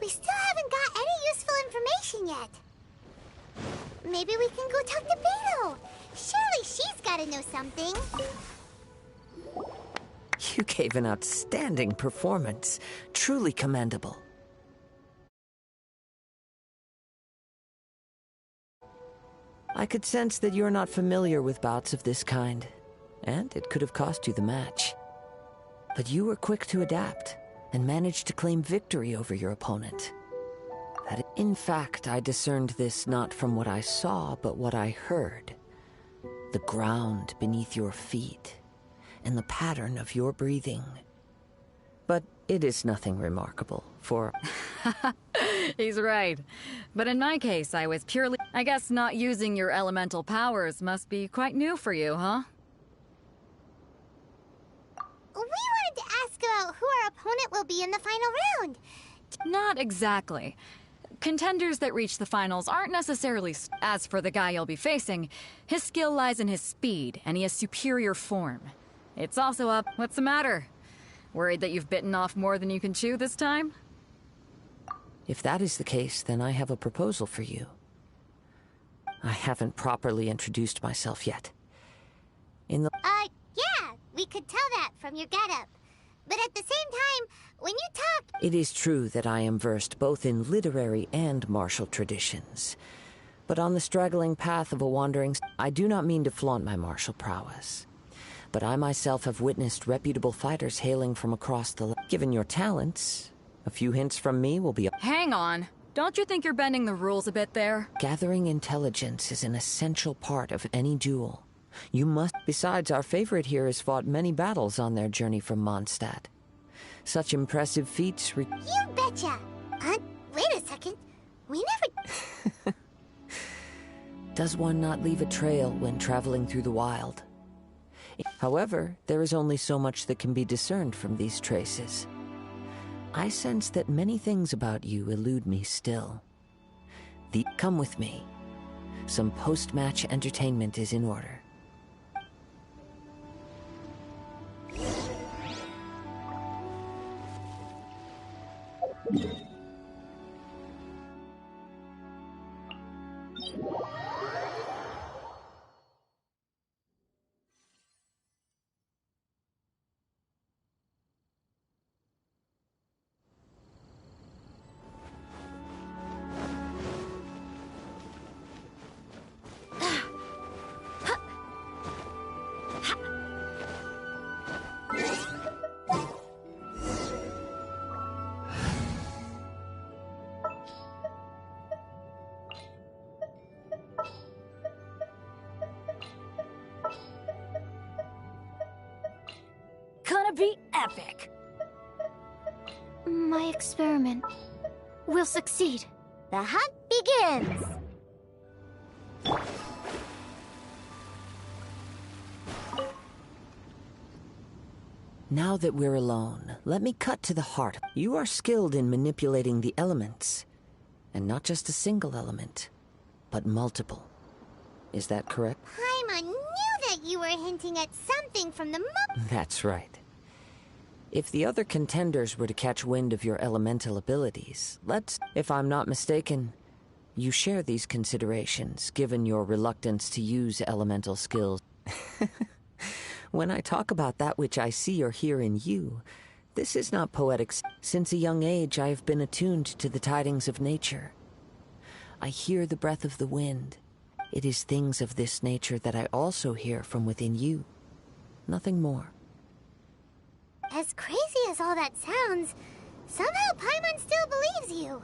still haven't got any useful information yet. Maybe we can go talk to Beto. Surely she's gotta know something. You gave an outstanding performance. Truly commendable. I could sense that you're not familiar with bouts of this kind, and it could have cost you the match. But you were quick to adapt, and managed to claim victory over your opponent. In fact, I discerned this not from what I saw, but what I heard. The ground beneath your feet, and the pattern of your breathing. But it is nothing remarkable, for... He's right. But in my case, I was purely... I guess not using your elemental powers must be quite new for you, huh? We wanted to ask about who our opponent will be in the final round. Not exactly. Contenders that reach the finals aren't necessarily... As for the guy you'll be facing, his skill lies in his speed, and he has superior form. It's also up... What's the matter? Worried that you've bitten off more than you can chew this time? If that is the case, then I have a proposal for you. I haven't properly introduced myself yet. Yeah, we could tell that from your getup. But at the same time, when you talk... It is true that I am versed both in literary and martial traditions. But on the straggling path of a wandering... I do not mean to flaunt my martial prowess. But I myself have witnessed reputable fighters hailing from across the... Given your talents, a few hints from me will be... Hang on. Don't you think you're bending the rules a bit there? Gathering intelligence is an essential part of any duel. You must... Besides, our favorite here has fought many battles on their journey from Mondstadt. Such impressive feats... You betcha! Wait a second. We never... Does one not leave a trail when traveling through the wild? However, there is only so much that can be discerned from these traces. I sense that many things about you elude me still. Come with me. Some post-match entertainment is in order. Gonna be epic. My experiment will succeed. The hunt begins! Now that we're alone, let me cut to the heart. You are skilled in manipulating the elements. And not just a single element, but multiple. Is that correct? Paimon knew that you were hinting at something from the That's right. If the other contenders were to catch wind of your elemental abilities, if I'm not mistaken, you share these considerations, given your reluctance to use elemental skills. When I talk about that which I see or hear in you, this is not poetic. Since a young age, I have been attuned to the tidings of nature. I hear the breath of the wind. It is things of this nature that I also hear from within you. Nothing more. As crazy as all that sounds, somehow Paimon still believes you.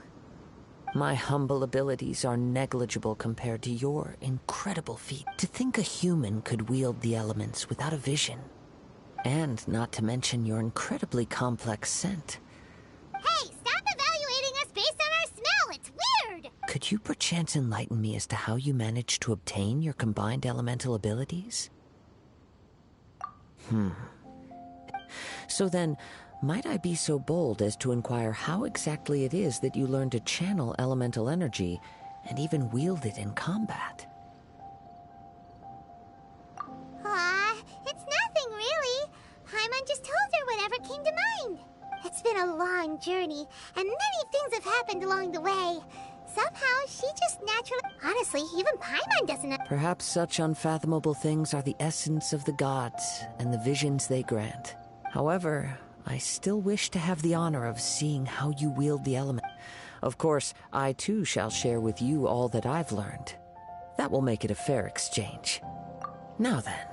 My humble abilities are negligible compared to your incredible feat. To think a human could wield the elements without a vision. And not to mention your incredibly complex scent. Hey, stop evaluating us based on our smell! It's weird! Could you perchance enlighten me as to how you managed to obtain your combined elemental abilities? So then, might I be so bold as to inquire how exactly it is that you learned to channel elemental energy and even wield it in combat? It's nothing really. Paimon just told her whatever came to mind. It's been a long journey, and many things have happened along the way. Somehow, she just naturally... Honestly, even Paimon doesn't know. Perhaps such unfathomable things are the essence of the gods and the visions they grant. However, I still wish to have the honor of seeing how you wield the element. Of course, I too shall share with you all that I've learned. That will make it a fair exchange. Now then,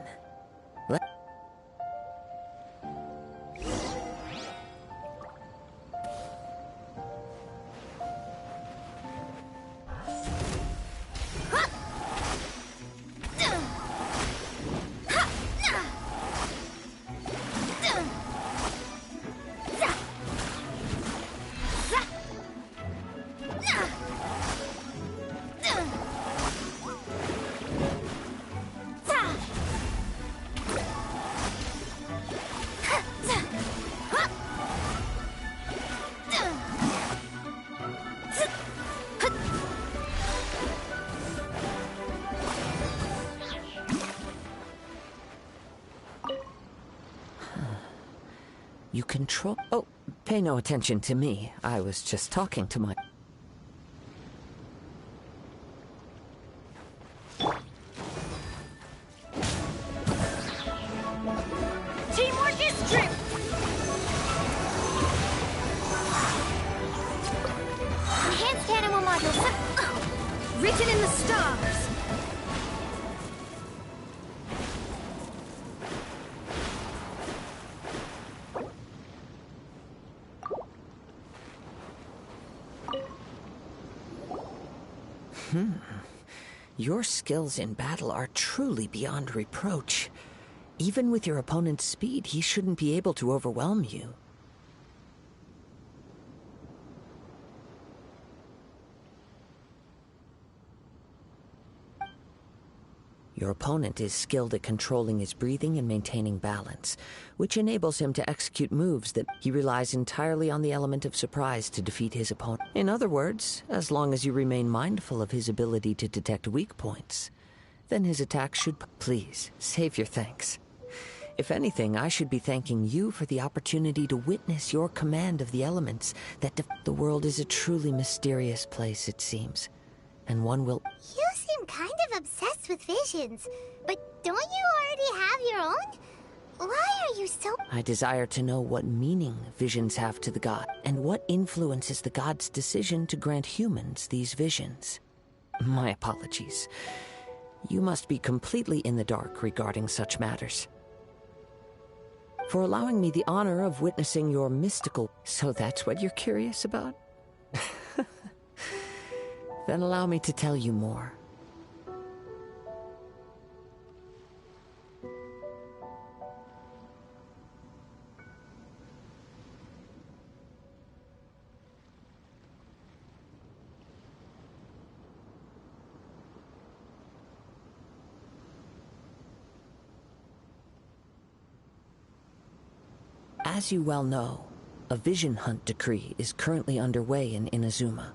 you control... Oh, pay no attention to me. I was just talking to my... Teamwork is true! Enhanced animal modules. Written in the stars. Your skills in battle are truly beyond reproach. Even with your opponent's speed, he shouldn't be able to overwhelm you. Your opponent is skilled at controlling his breathing and maintaining balance, which enables him to execute moves that he relies entirely on the element of surprise to defeat his opponent. In other words, as long as you remain mindful of his ability to detect weak points, then his attack should... Please, save your thanks. If anything, I should be thanking you for the opportunity to witness your command of the elements that the world is a truly mysterious place, it seems. And one will... You seem kind of obsessed with visions, but don't you already have your own? Why are you so... I desire to know what meaning visions have to the god, and what influences the god's decision to grant humans these visions. My apologies. You must be completely in the dark regarding such matters. For allowing me the honor of witnessing your mystical... So that's what you're curious about? Then allow me to tell you more. As you well know, a vision hunt decree is currently underway in Inazuma.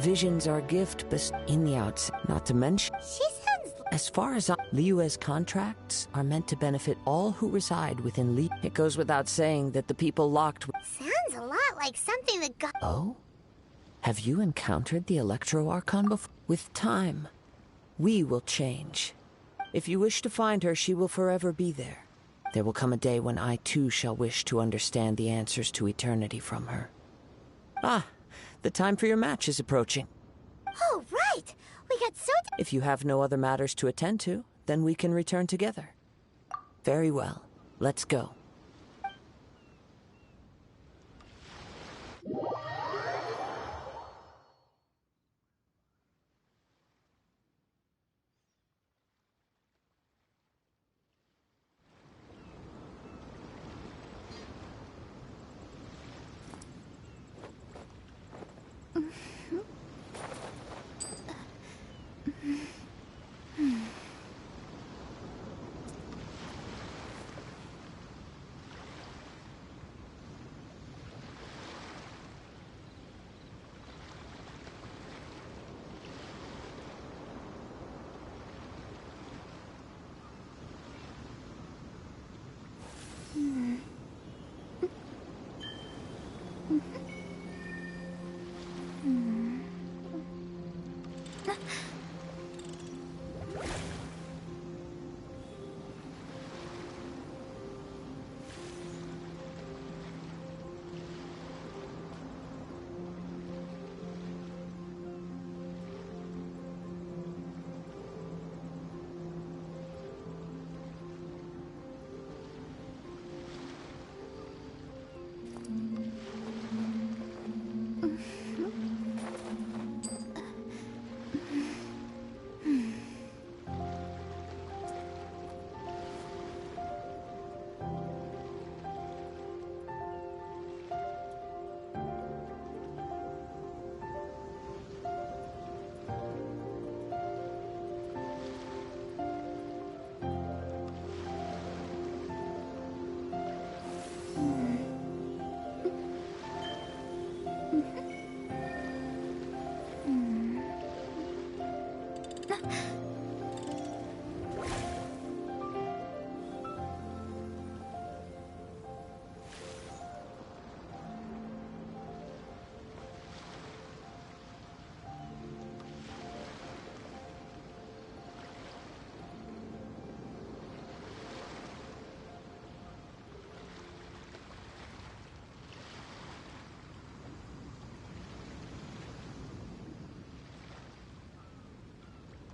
Visions are a gift in the outset, not to mention... She sounds... As far as Liyue's contracts are meant to benefit all who reside within Liyue. It goes without saying that the people locked... Sounds a lot like something the god... Oh? Have you encountered the Electro Archon before? With time, we will change. If you wish to find her, she will forever be there. There will come a day when I too shall wish to understand the answers to eternity from her. Ah! The time for your match is approaching. Oh, right! We got so... If you have no other matters to attend to, then we can return together. Very well. Let's go.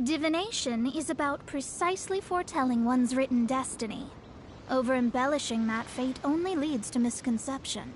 Divination is about precisely foretelling one's written destiny. Over-embellishing that fate only leads to misconception.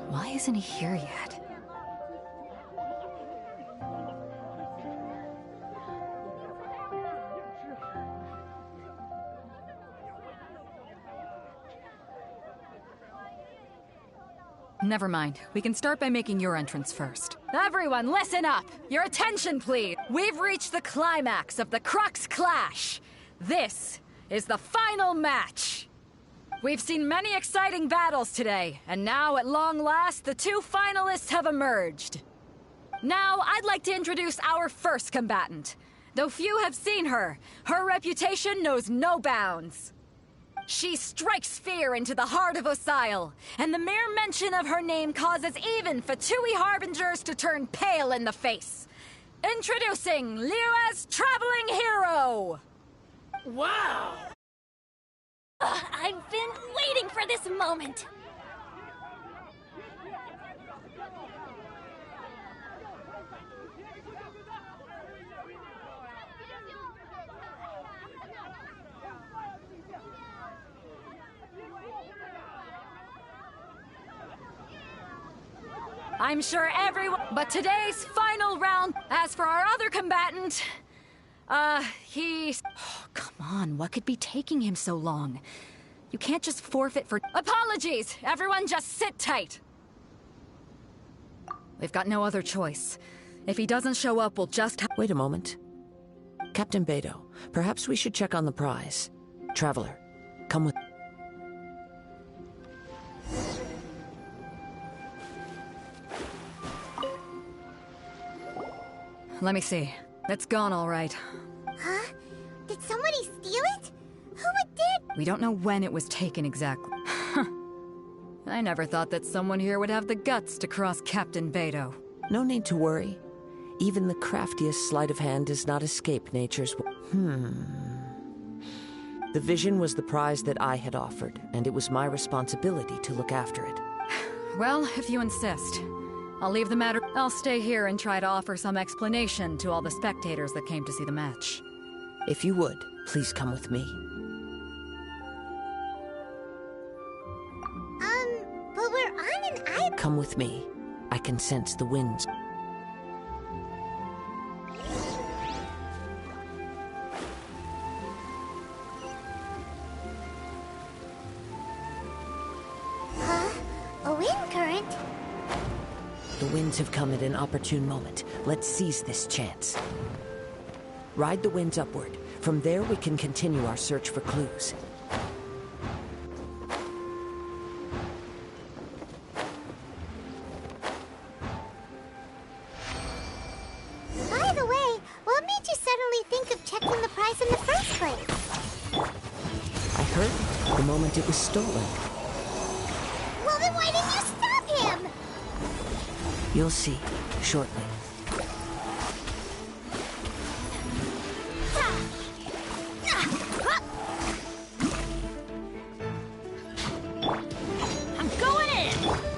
Why isn't he here yet? Never mind. We can start by making your entrance first. Everyone, listen up! Your attention, please! We've reached the climax of the Crux Clash! This is the final match! We've seen many exciting battles today, and now, at long last, the two finalists have emerged. Now, I'd like to introduce our first combatant. Though few have seen her, her reputation knows no bounds. She strikes fear into the heart of Osile, and the mere mention of her name causes even Fatui Harbingers to turn pale in the face. Introducing Liyue's Traveling Hero! Wow! I've been waiting for this moment! I'm sure everyone... But today's final final round. As for our other combatant, he's... Oh, come on, what could be taking him so long? You can't just forfeit for... Apologies! Everyone just sit tight! We've got no other choice. If he doesn't show up, we'll just... Wait a moment. Captain Beto, perhaps we should check on the prize. Traveler, come with... Let me see. It's gone all right. Huh? Did somebody steal it? Who would dare? We don't know when it was taken exactly. I never thought that someone here would have the guts to cross Captain Beto. No need to worry. Even the craftiest sleight of hand does not escape nature's... The vision was the prize that I had offered, and it was my responsibility to look after it. Well, if you insist. I'll leave the matter... I'll stay here and try to offer some explanation to all the spectators that came to see the match. If you would, please come with me. But we're on an island. Come with me. I can sense the winds. Huh? A wind current? The winds have come at an opportune moment. Let's seize this chance. Ride the winds upward. From there, we can continue our search for clues. By the way, what made you suddenly think of checking the prize in the first place? I heard it the moment it was stolen. Well, then why didn't you stop him? You'll see, shortly. I'm going in!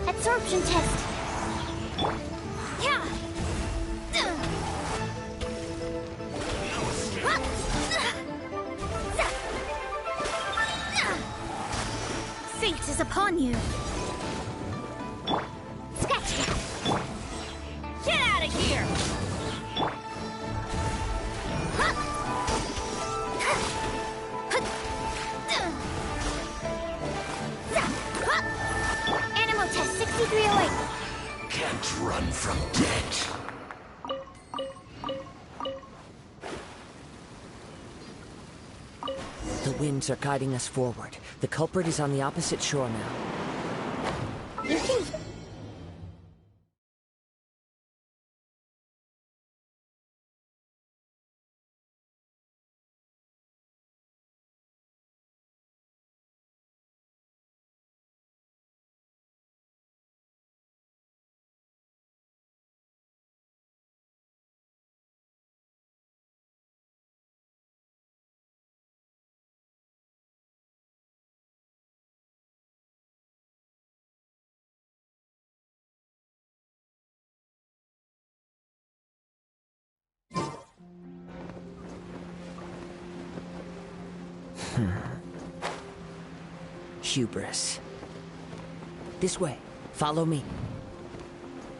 Absorption test. Yeah. Fate is upon you. Scratch that. Get out of here! Animal test 6308. Can't run from death. The winds are guiding us forward. The culprit is on the opposite shore now. You can... Hubris. This way. Follow me.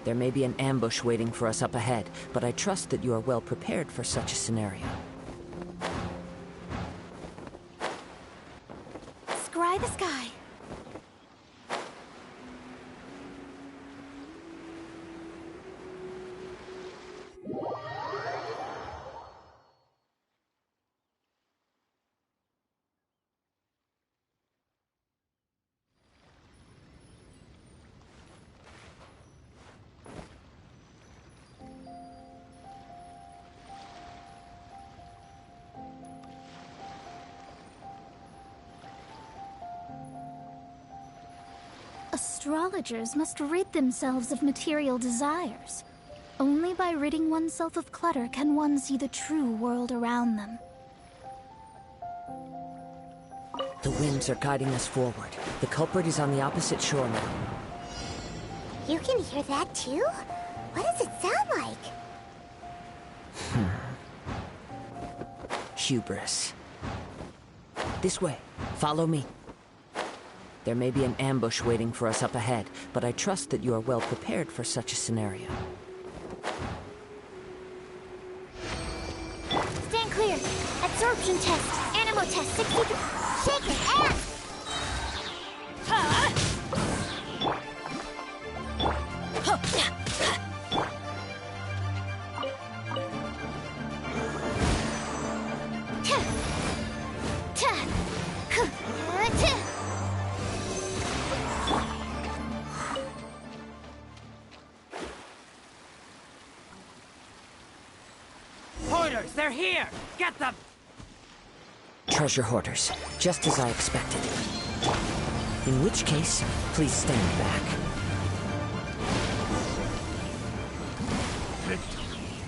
There may be an ambush waiting for us up ahead, but I trust that you are well prepared for such a scenario. Scry the sky. Astrologers must rid themselves of material desires. Only by ridding oneself of clutter can one see the true world around them. The winds are guiding us forward. The culprit is on the opposite shore now. You can hear that too? What does it sound like? Hubris. This way. Follow me. There may be an ambush waiting for us up ahead, but I trust that you are well prepared for such a scenario. Absorption test. Animal test 63. Shake it, ass! Hoarders, they're here! Get them! Treasure hoarders, just as I expected. In which case, please stand back. Picked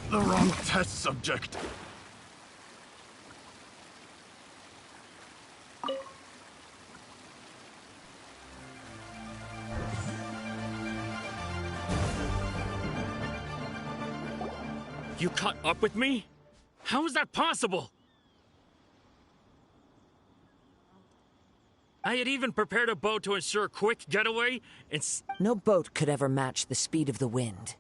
the wrong test subject. You caught up with me? How is that possible? I had even prepared a boat to ensure a quick getaway, and no boat could ever match the speed of the wind.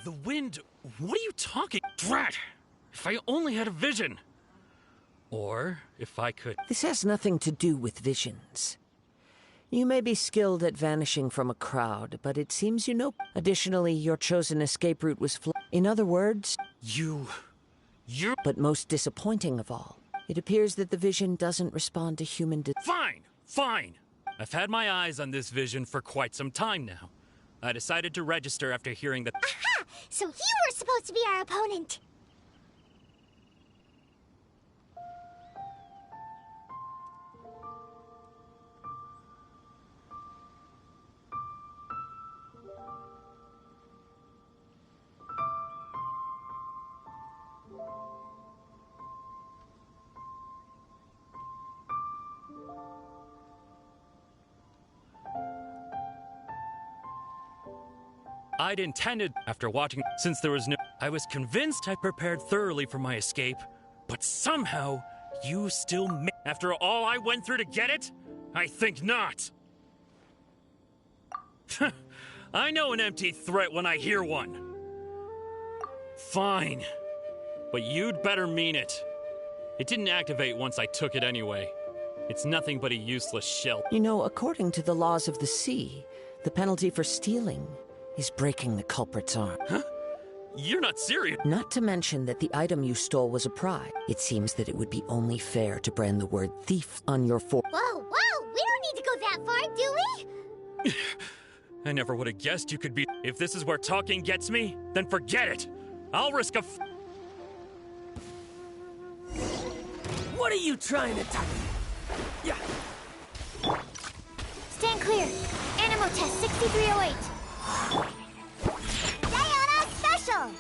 The wind? What are you talking? Drat! If I only had a vision. Or if I could... This has nothing to do with visions. You may be skilled at vanishing from a crowd, but it seems you know. Additionally, your chosen escape route was in other words... You're... But most disappointing of all, it appears that the vision doesn't respond to human... Fine! Fine! I've had my eyes on this vision for quite some time now. I decided to register after hearing that... Aha! So you were supposed to be our opponent! I'd intended, after watching, since there was no... I was convinced I prepared thoroughly for my escape, but somehow, you still after all I went through to get it? I think not. I know an empty threat when I hear one. Fine. But you'd better mean it. It didn't activate once I took it anyway. It's nothing but a useless shell. You know, according to the laws of the sea, the penalty for stealing is breaking the culprit's arm. Huh? You're not serious. Not to mention that the item you stole was a prize. It seems that it would be only fair to brand the word thief on your Whoa, whoa! We don't need to go that far, do we? I never would have guessed you could be... If this is where talking gets me, then forget it! I'll risk a... What are you trying to tell me? Yeah. Stand clear. Animal test 6308. Diana Special!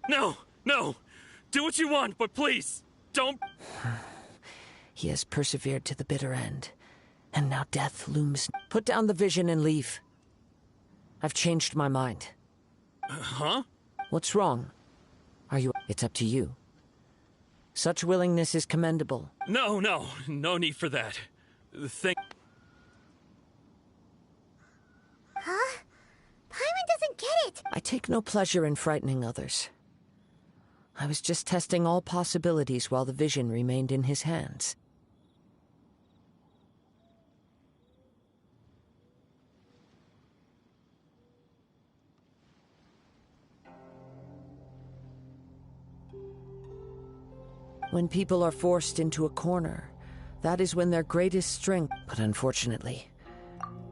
No, no! Do what you want, but please, don't... He has persevered to the bitter end, and now death looms. Put down the vision and leave. I've changed my mind. Huh? What's wrong? Are you... It's up to you. Such willingness is commendable. No need for that. Huh? Paimon doesn't get it! I take no pleasure in frightening others. I was just testing all possibilities while the vision remained in his hands. When people are forced into a corner, that is when their greatest strength... But unfortunately,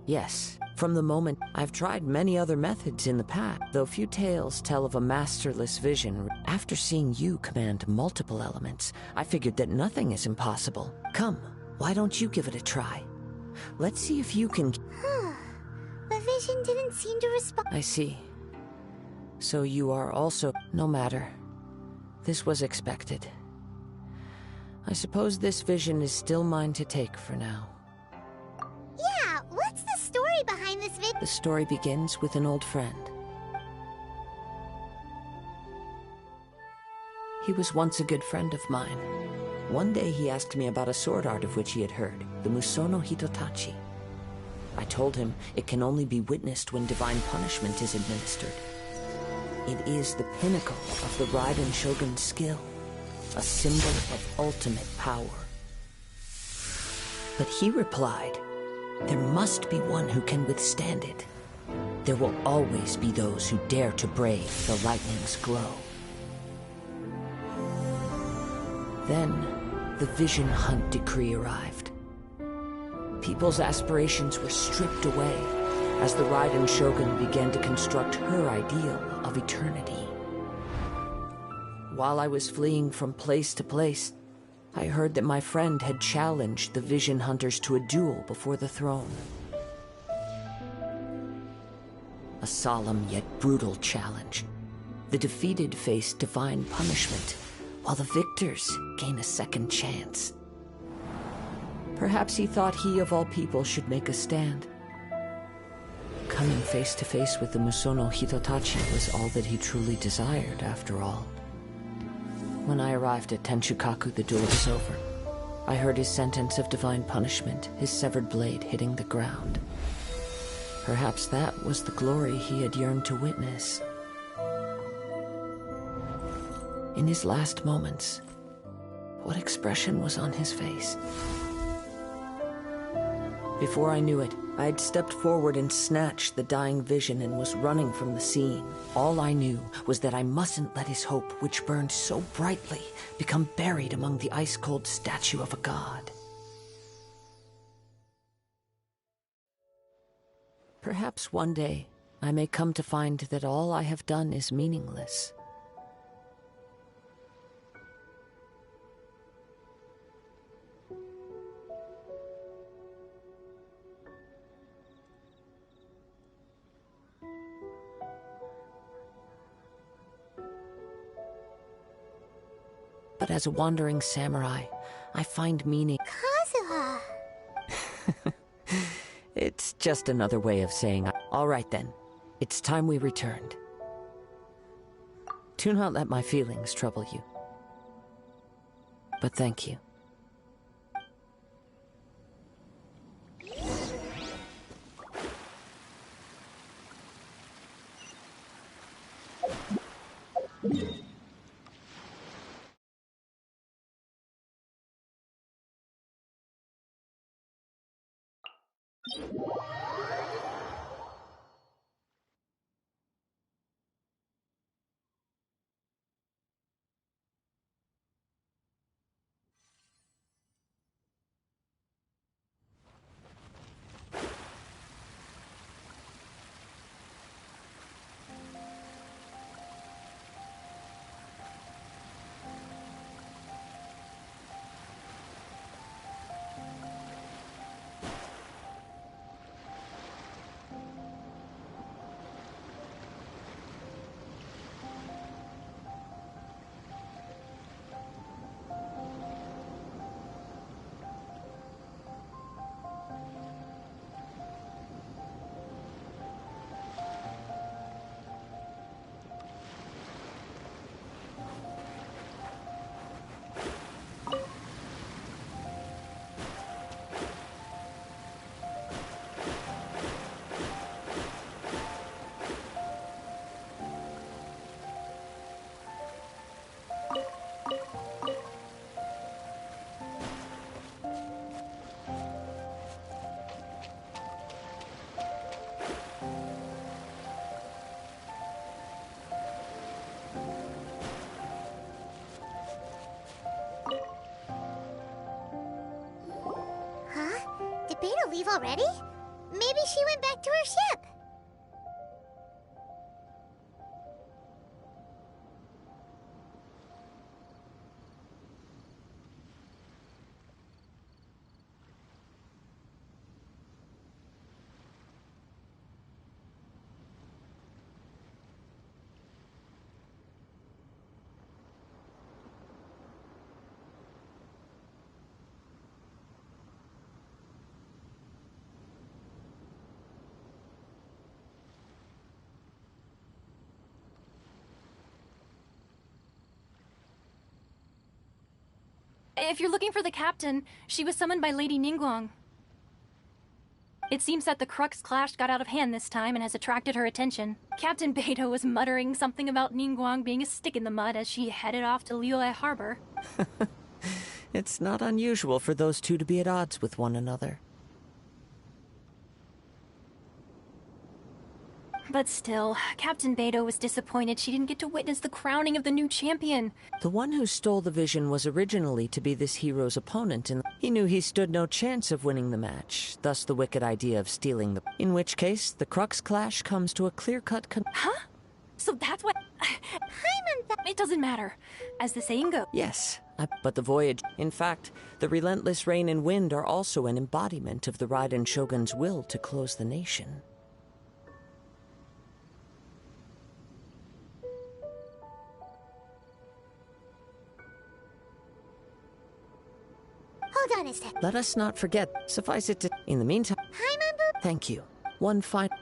yes, from the moment I've tried many other methods in the past, though few tales tell of a masterless vision. After seeing you command multiple elements, I figured that nothing is impossible. Come, why don't you give it a try? Let's see if you can... The vision didn't seem to respond. I see. So you are also... No matter. This was expected. I suppose this vision is still mine to take for now. Yeah, what's the story behind this The story begins with an old friend. He was once a good friend of mine. One day he asked me about a sword art of which he had heard, the Musono Hitotachi. I told him it can only be witnessed when divine punishment is administered. It is the pinnacle of the Raiden Shogun's skill, a symbol of ultimate power. But he replied, there must be one who can withstand it. There will always be those who dare to brave the lightning's glow. Then, the Vision Hunt decree arrived. People's aspirations were stripped away as the Raiden Shogun began to construct her ideal of eternity. While I was fleeing from place to place, I heard that my friend had challenged the Vision Hunters to a duel before the throne. A solemn yet brutal challenge. The defeated face divine punishment, while the victors gain a second chance. Perhaps he thought he of all people should make a stand. Coming face to face with the Musono Hitotachi was all that he truly desired, after all. When I arrived at Tenshukaku, the duel was over. I heard his sentence of divine punishment, his severed blade hitting the ground. Perhaps that was the glory he had yearned to witness. In his last moments, what expression was on his face? Before I knew it, I had stepped forward and snatched the dying vision and was running from the scene. All I knew was that I mustn't let his hope, which burned so brightly, become buried among the ice-cold statue of a god. Perhaps one day, I may come to find that all I have done is meaningless. But as a wandering samurai, I find meaning. Kazuha! It's just another way of saying, all right then, it's time we returned. Do not let my feelings trouble you. But thank you. Did Beta leave already? Maybe she went back to her ship. if you're looking for the captain, she was summoned by Lady Ningguang. It seems that the Crux clash got out of hand this time and has attracted her attention. Captain Beidou was muttering something about Ningguang being a stick in the mud as she headed off to Liyue Harbor. It's not unusual for those two to be at odds with one another. But still, Captain Beidou was disappointed she didn't get to witness the crowning of the new champion. The one who stole the vision was originally to be this hero's opponent, and he knew he stood no chance of winning the match, thus the wicked idea of stealing the... In which case, the Crux clash comes to a clear-cut Huh? So that's what... It doesn't matter, as the saying goes. Yes, but the voyage... In fact, the relentless rain and wind are also an embodiment of the Raiden Shogun's will to close the nation. Hold on a sec. Let us not forget, suffice it to... In the meantime... Paimon. Thank you. One final...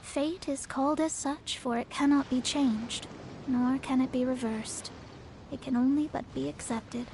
Fate is called as such, for it cannot be changed, nor can it be reversed. It can only but be accepted.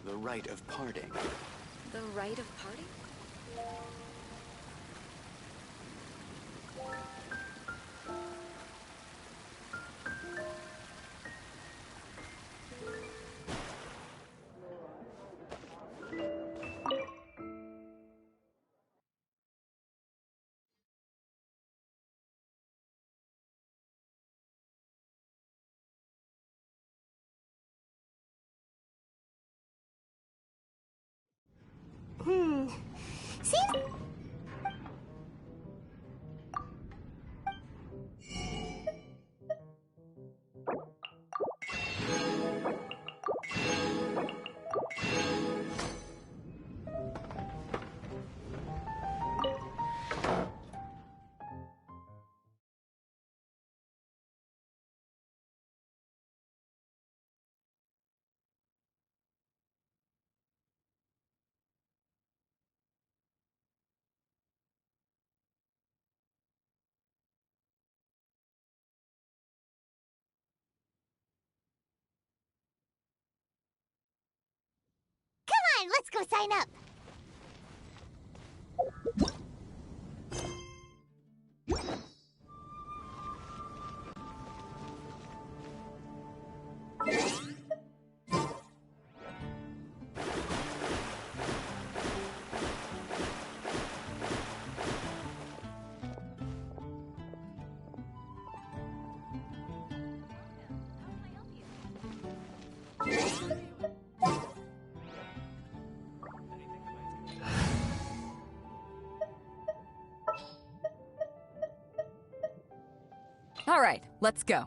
The rite of parting. The rite of parting? Seems... Come on, let's go sign up. All right, let's go.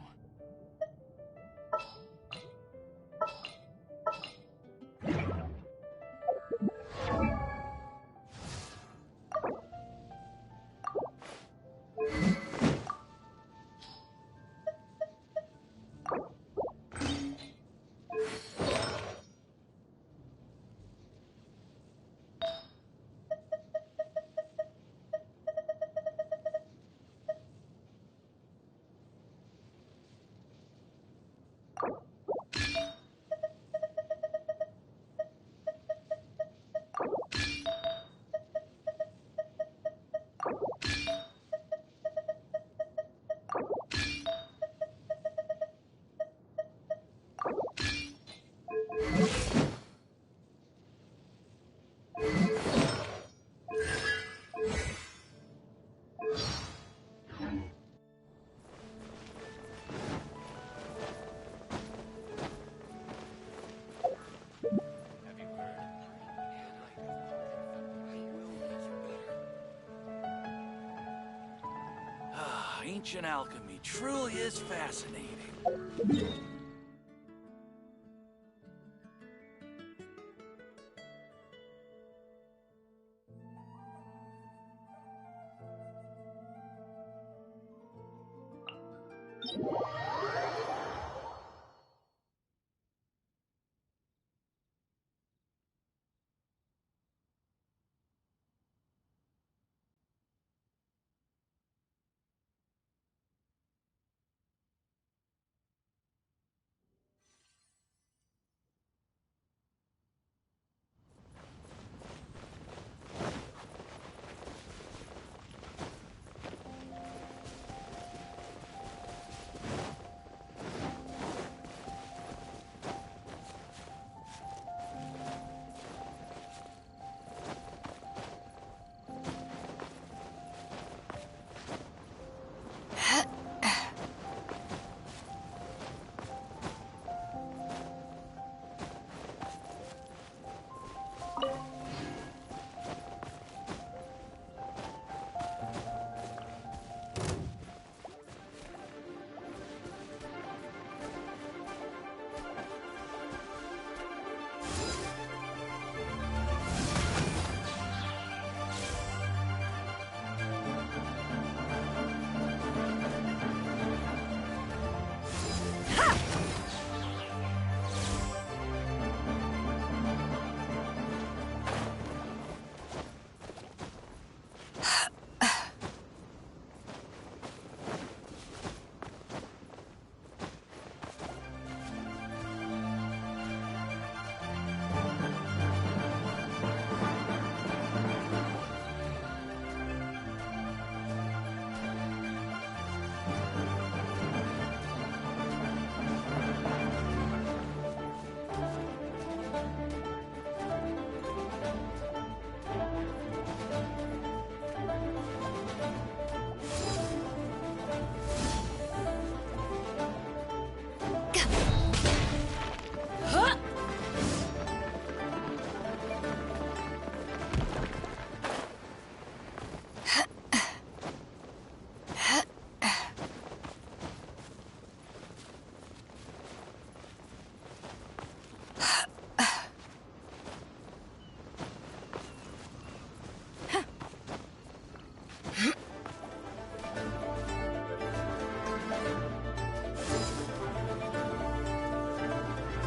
Ancient alchemy truly is fascinating.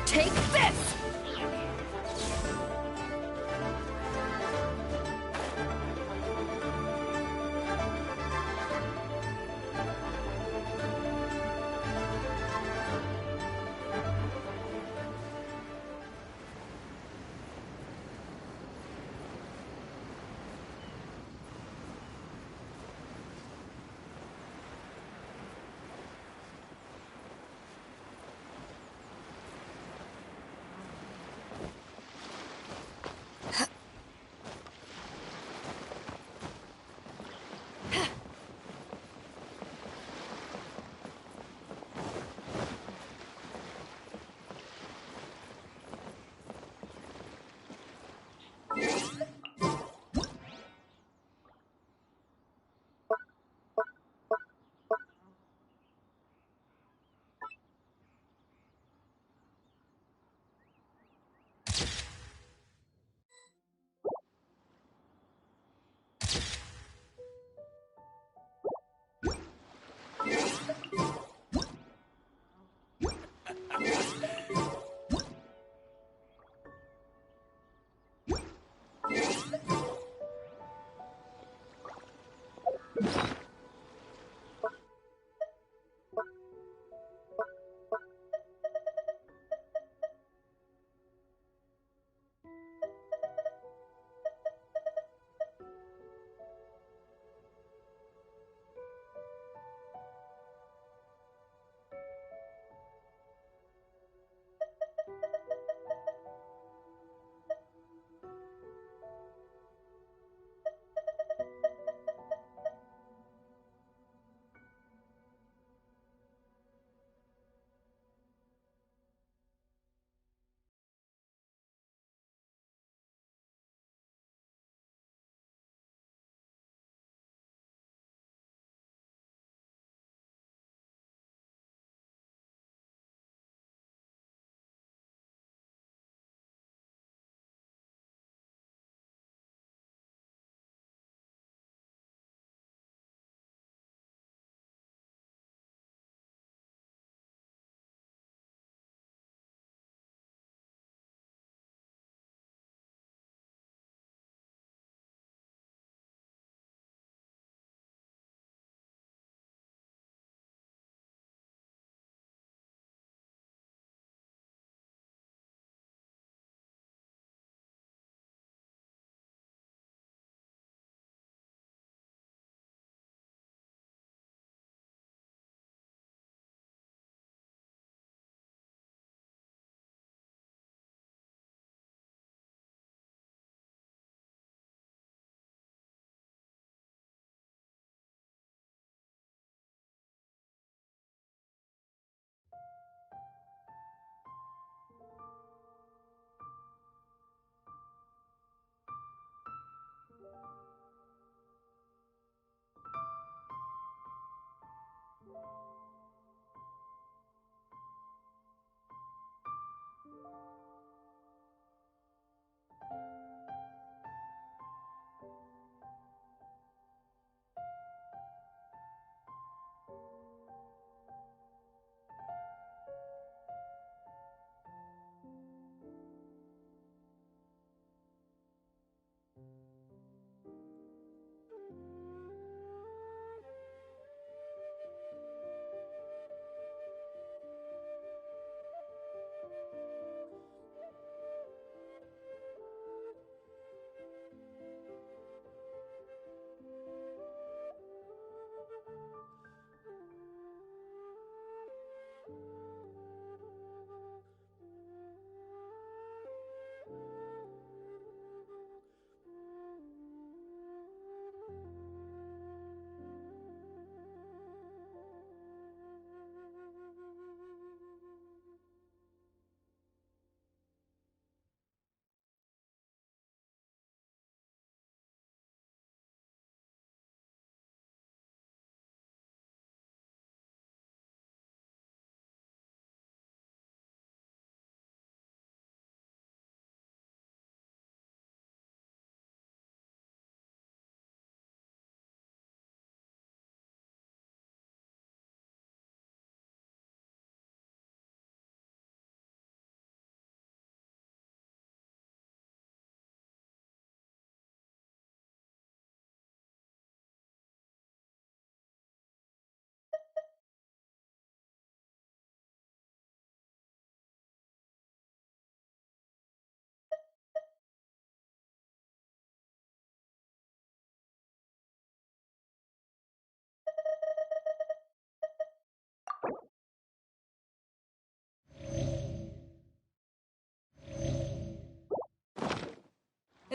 Take this!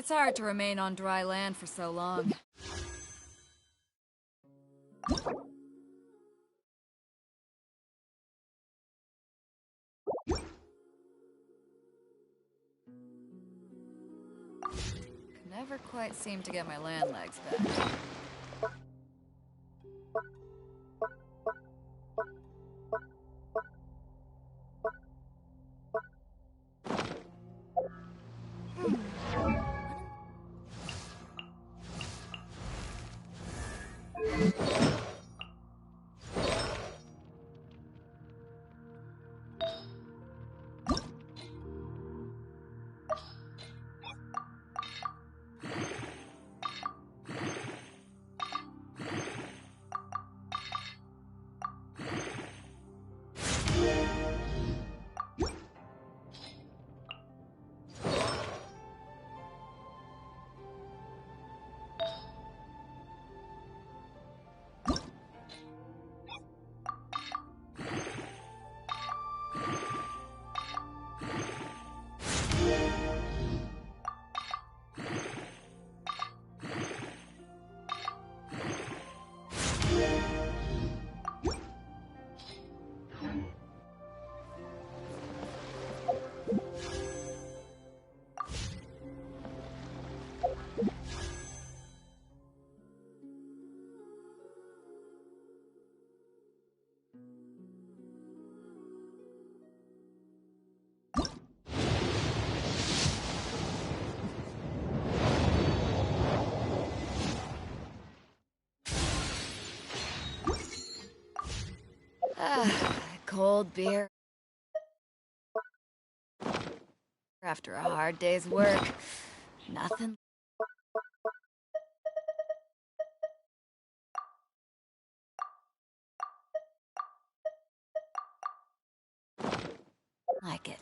It's hard to remain on dry land for so long. Never quite seem to get my land legs back. Cold beer. After a hard day's work, nothing. Like it.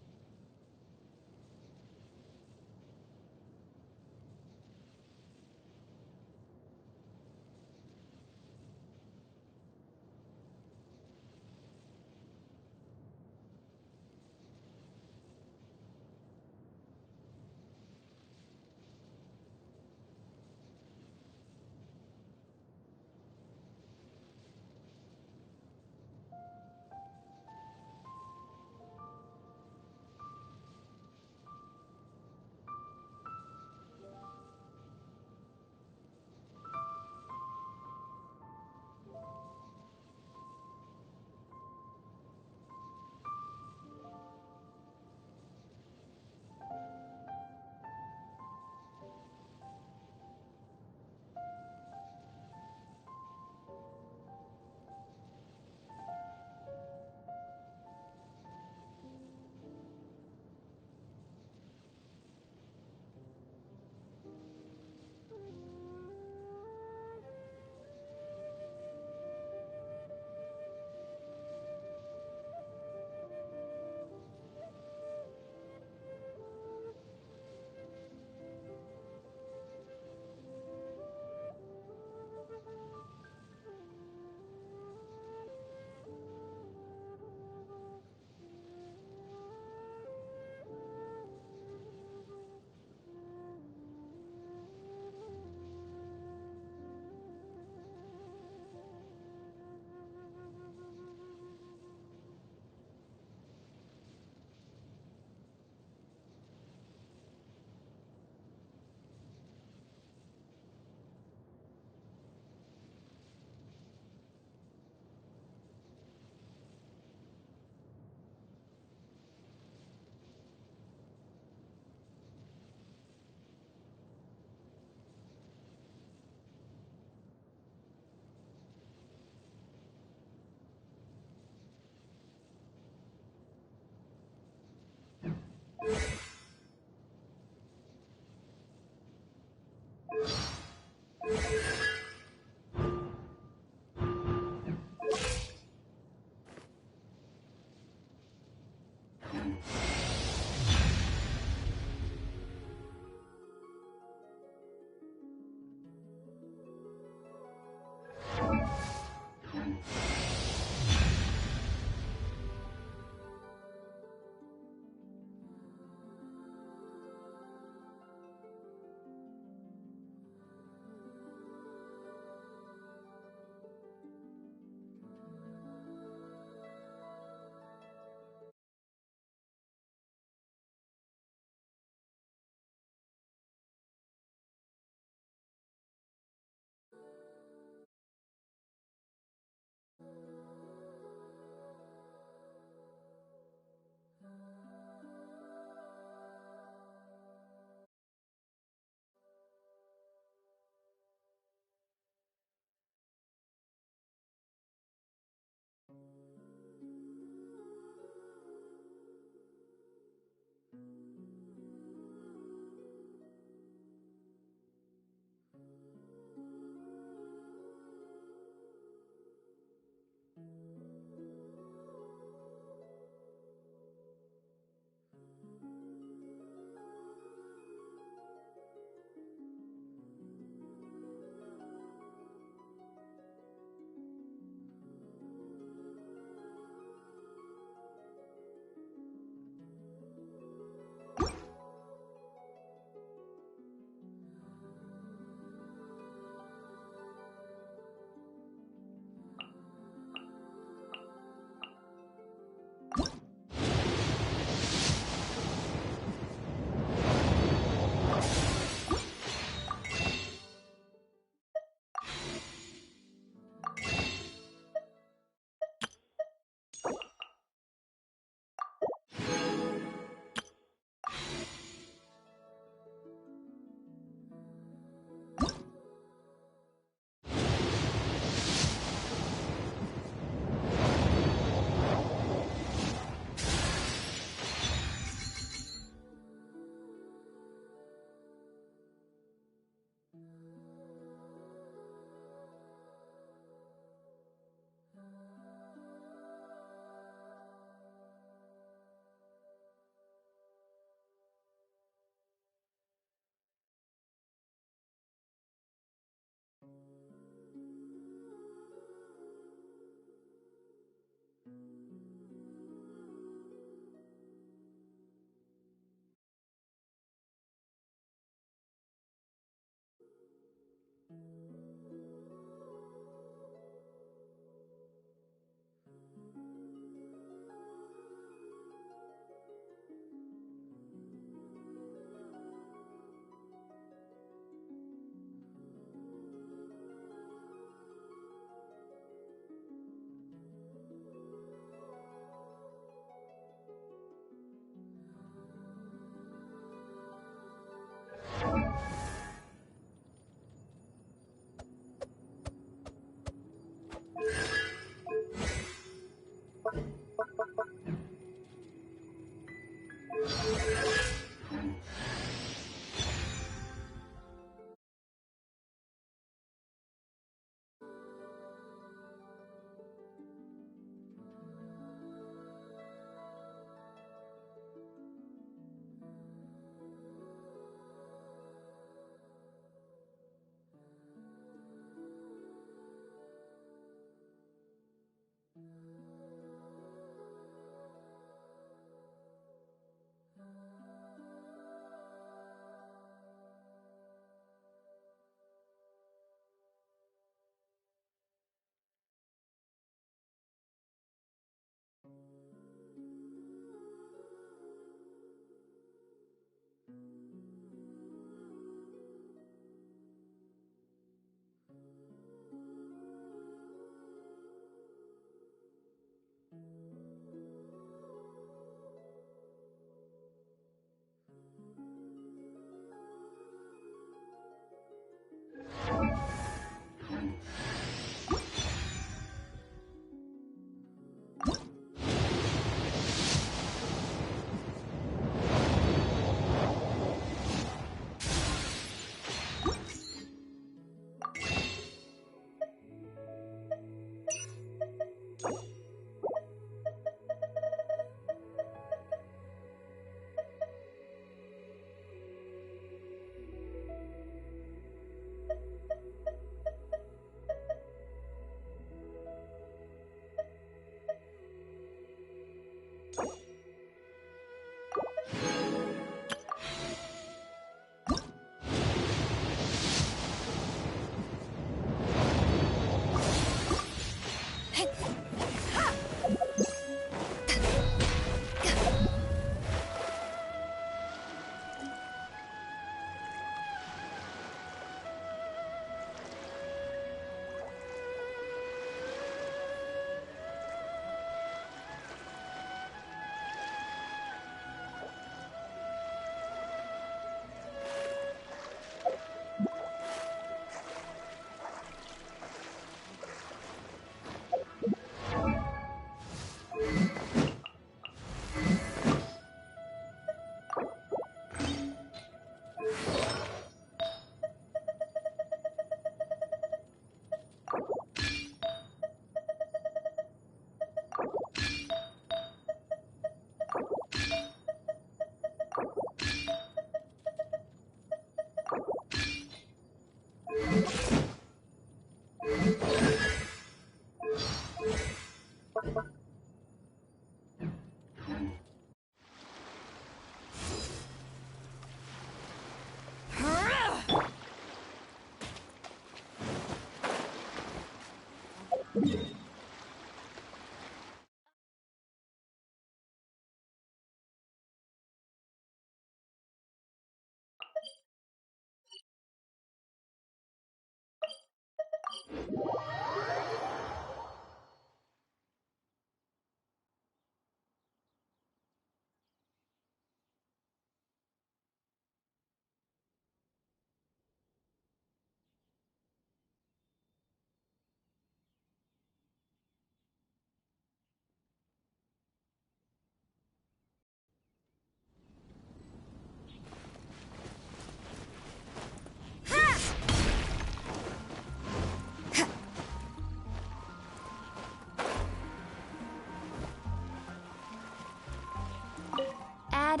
Add.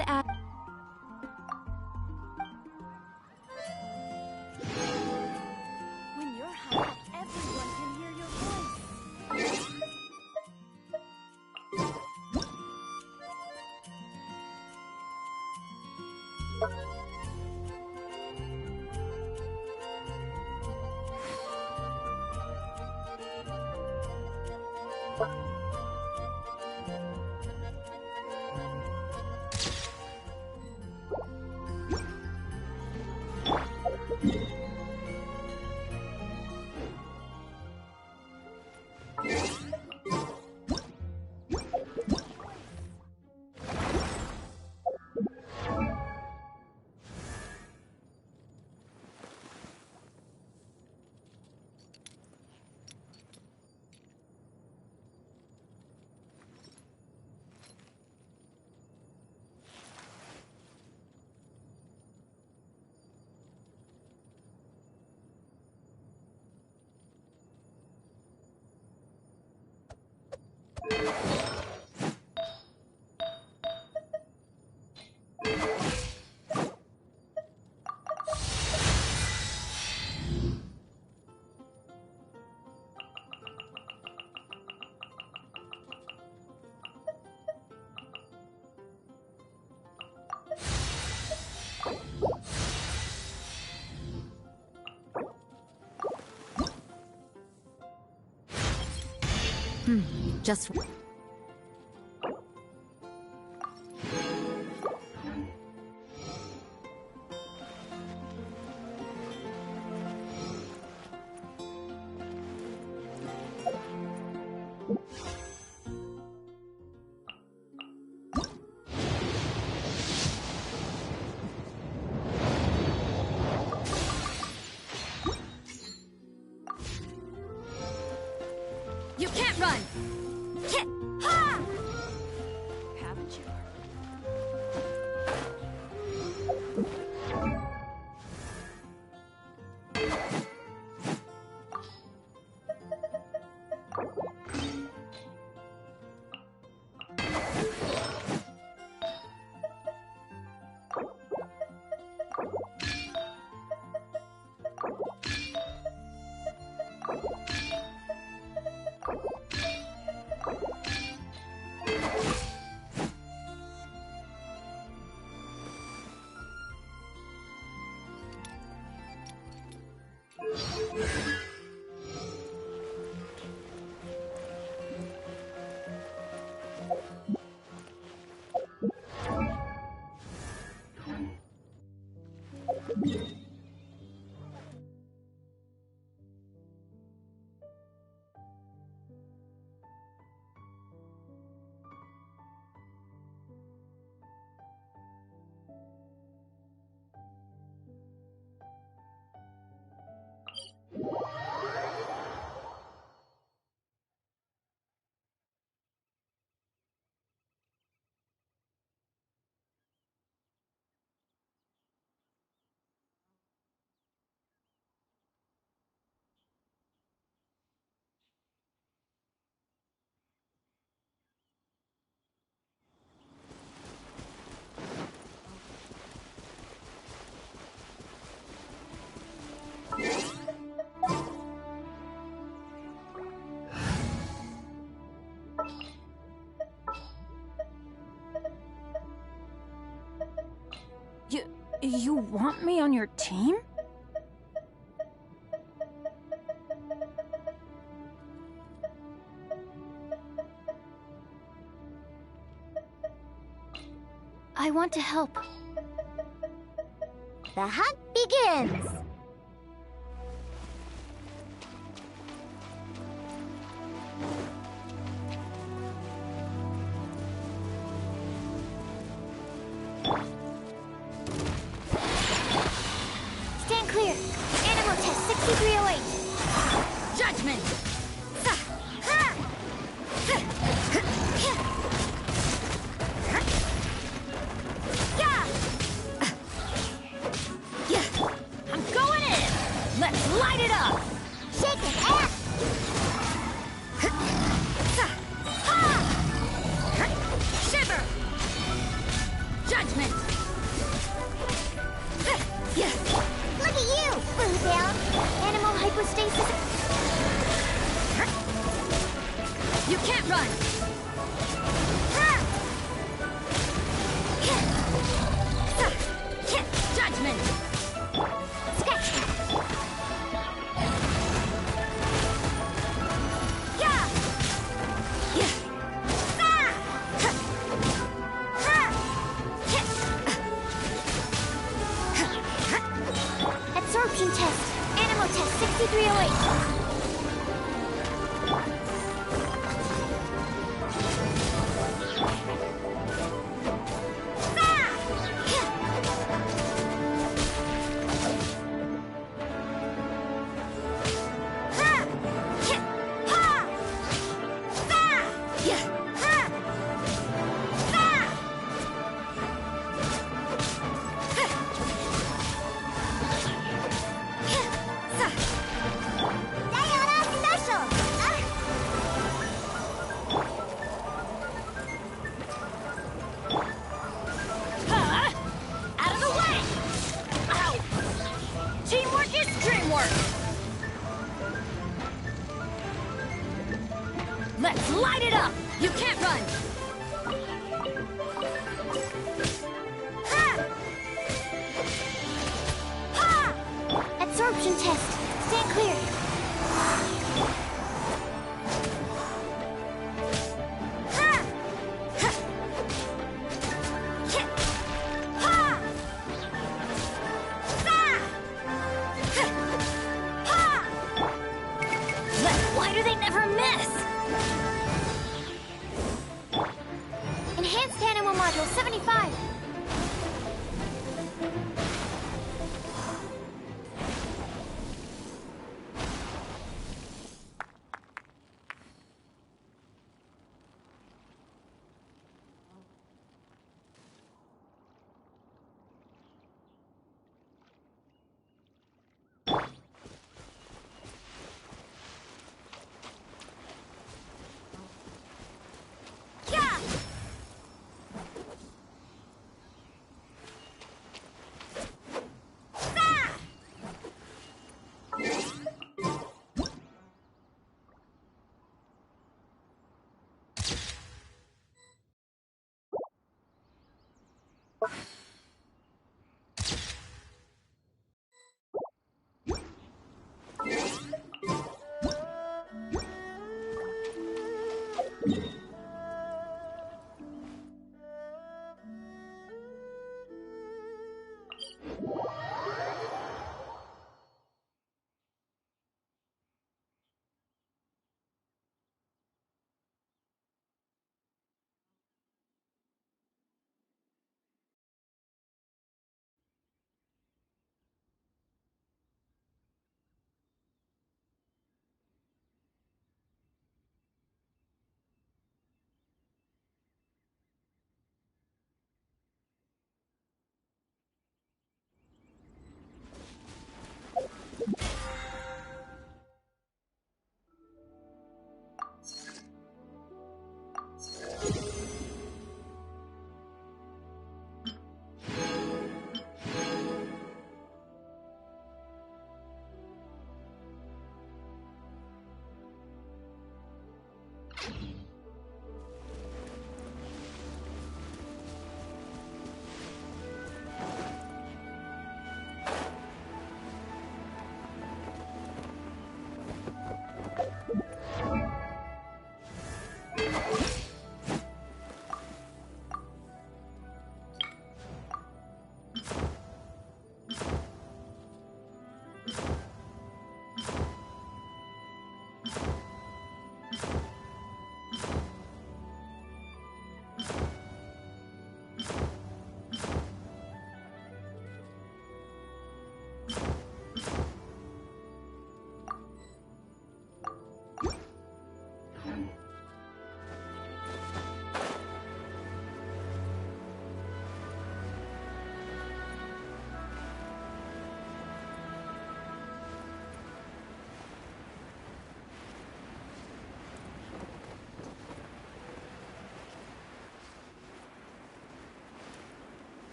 When you're high, everyone can hear your voice. Just... You can't run! Ha! Haven't you? You want me on your team? I want to help. The hunt begins! Light it up! Shake it, ass! Shiver! Judgment! Look at you, Blue Down! Animal hypostasis. You can't run! Judgment! Sketch! Absorption test. Animal test 6308.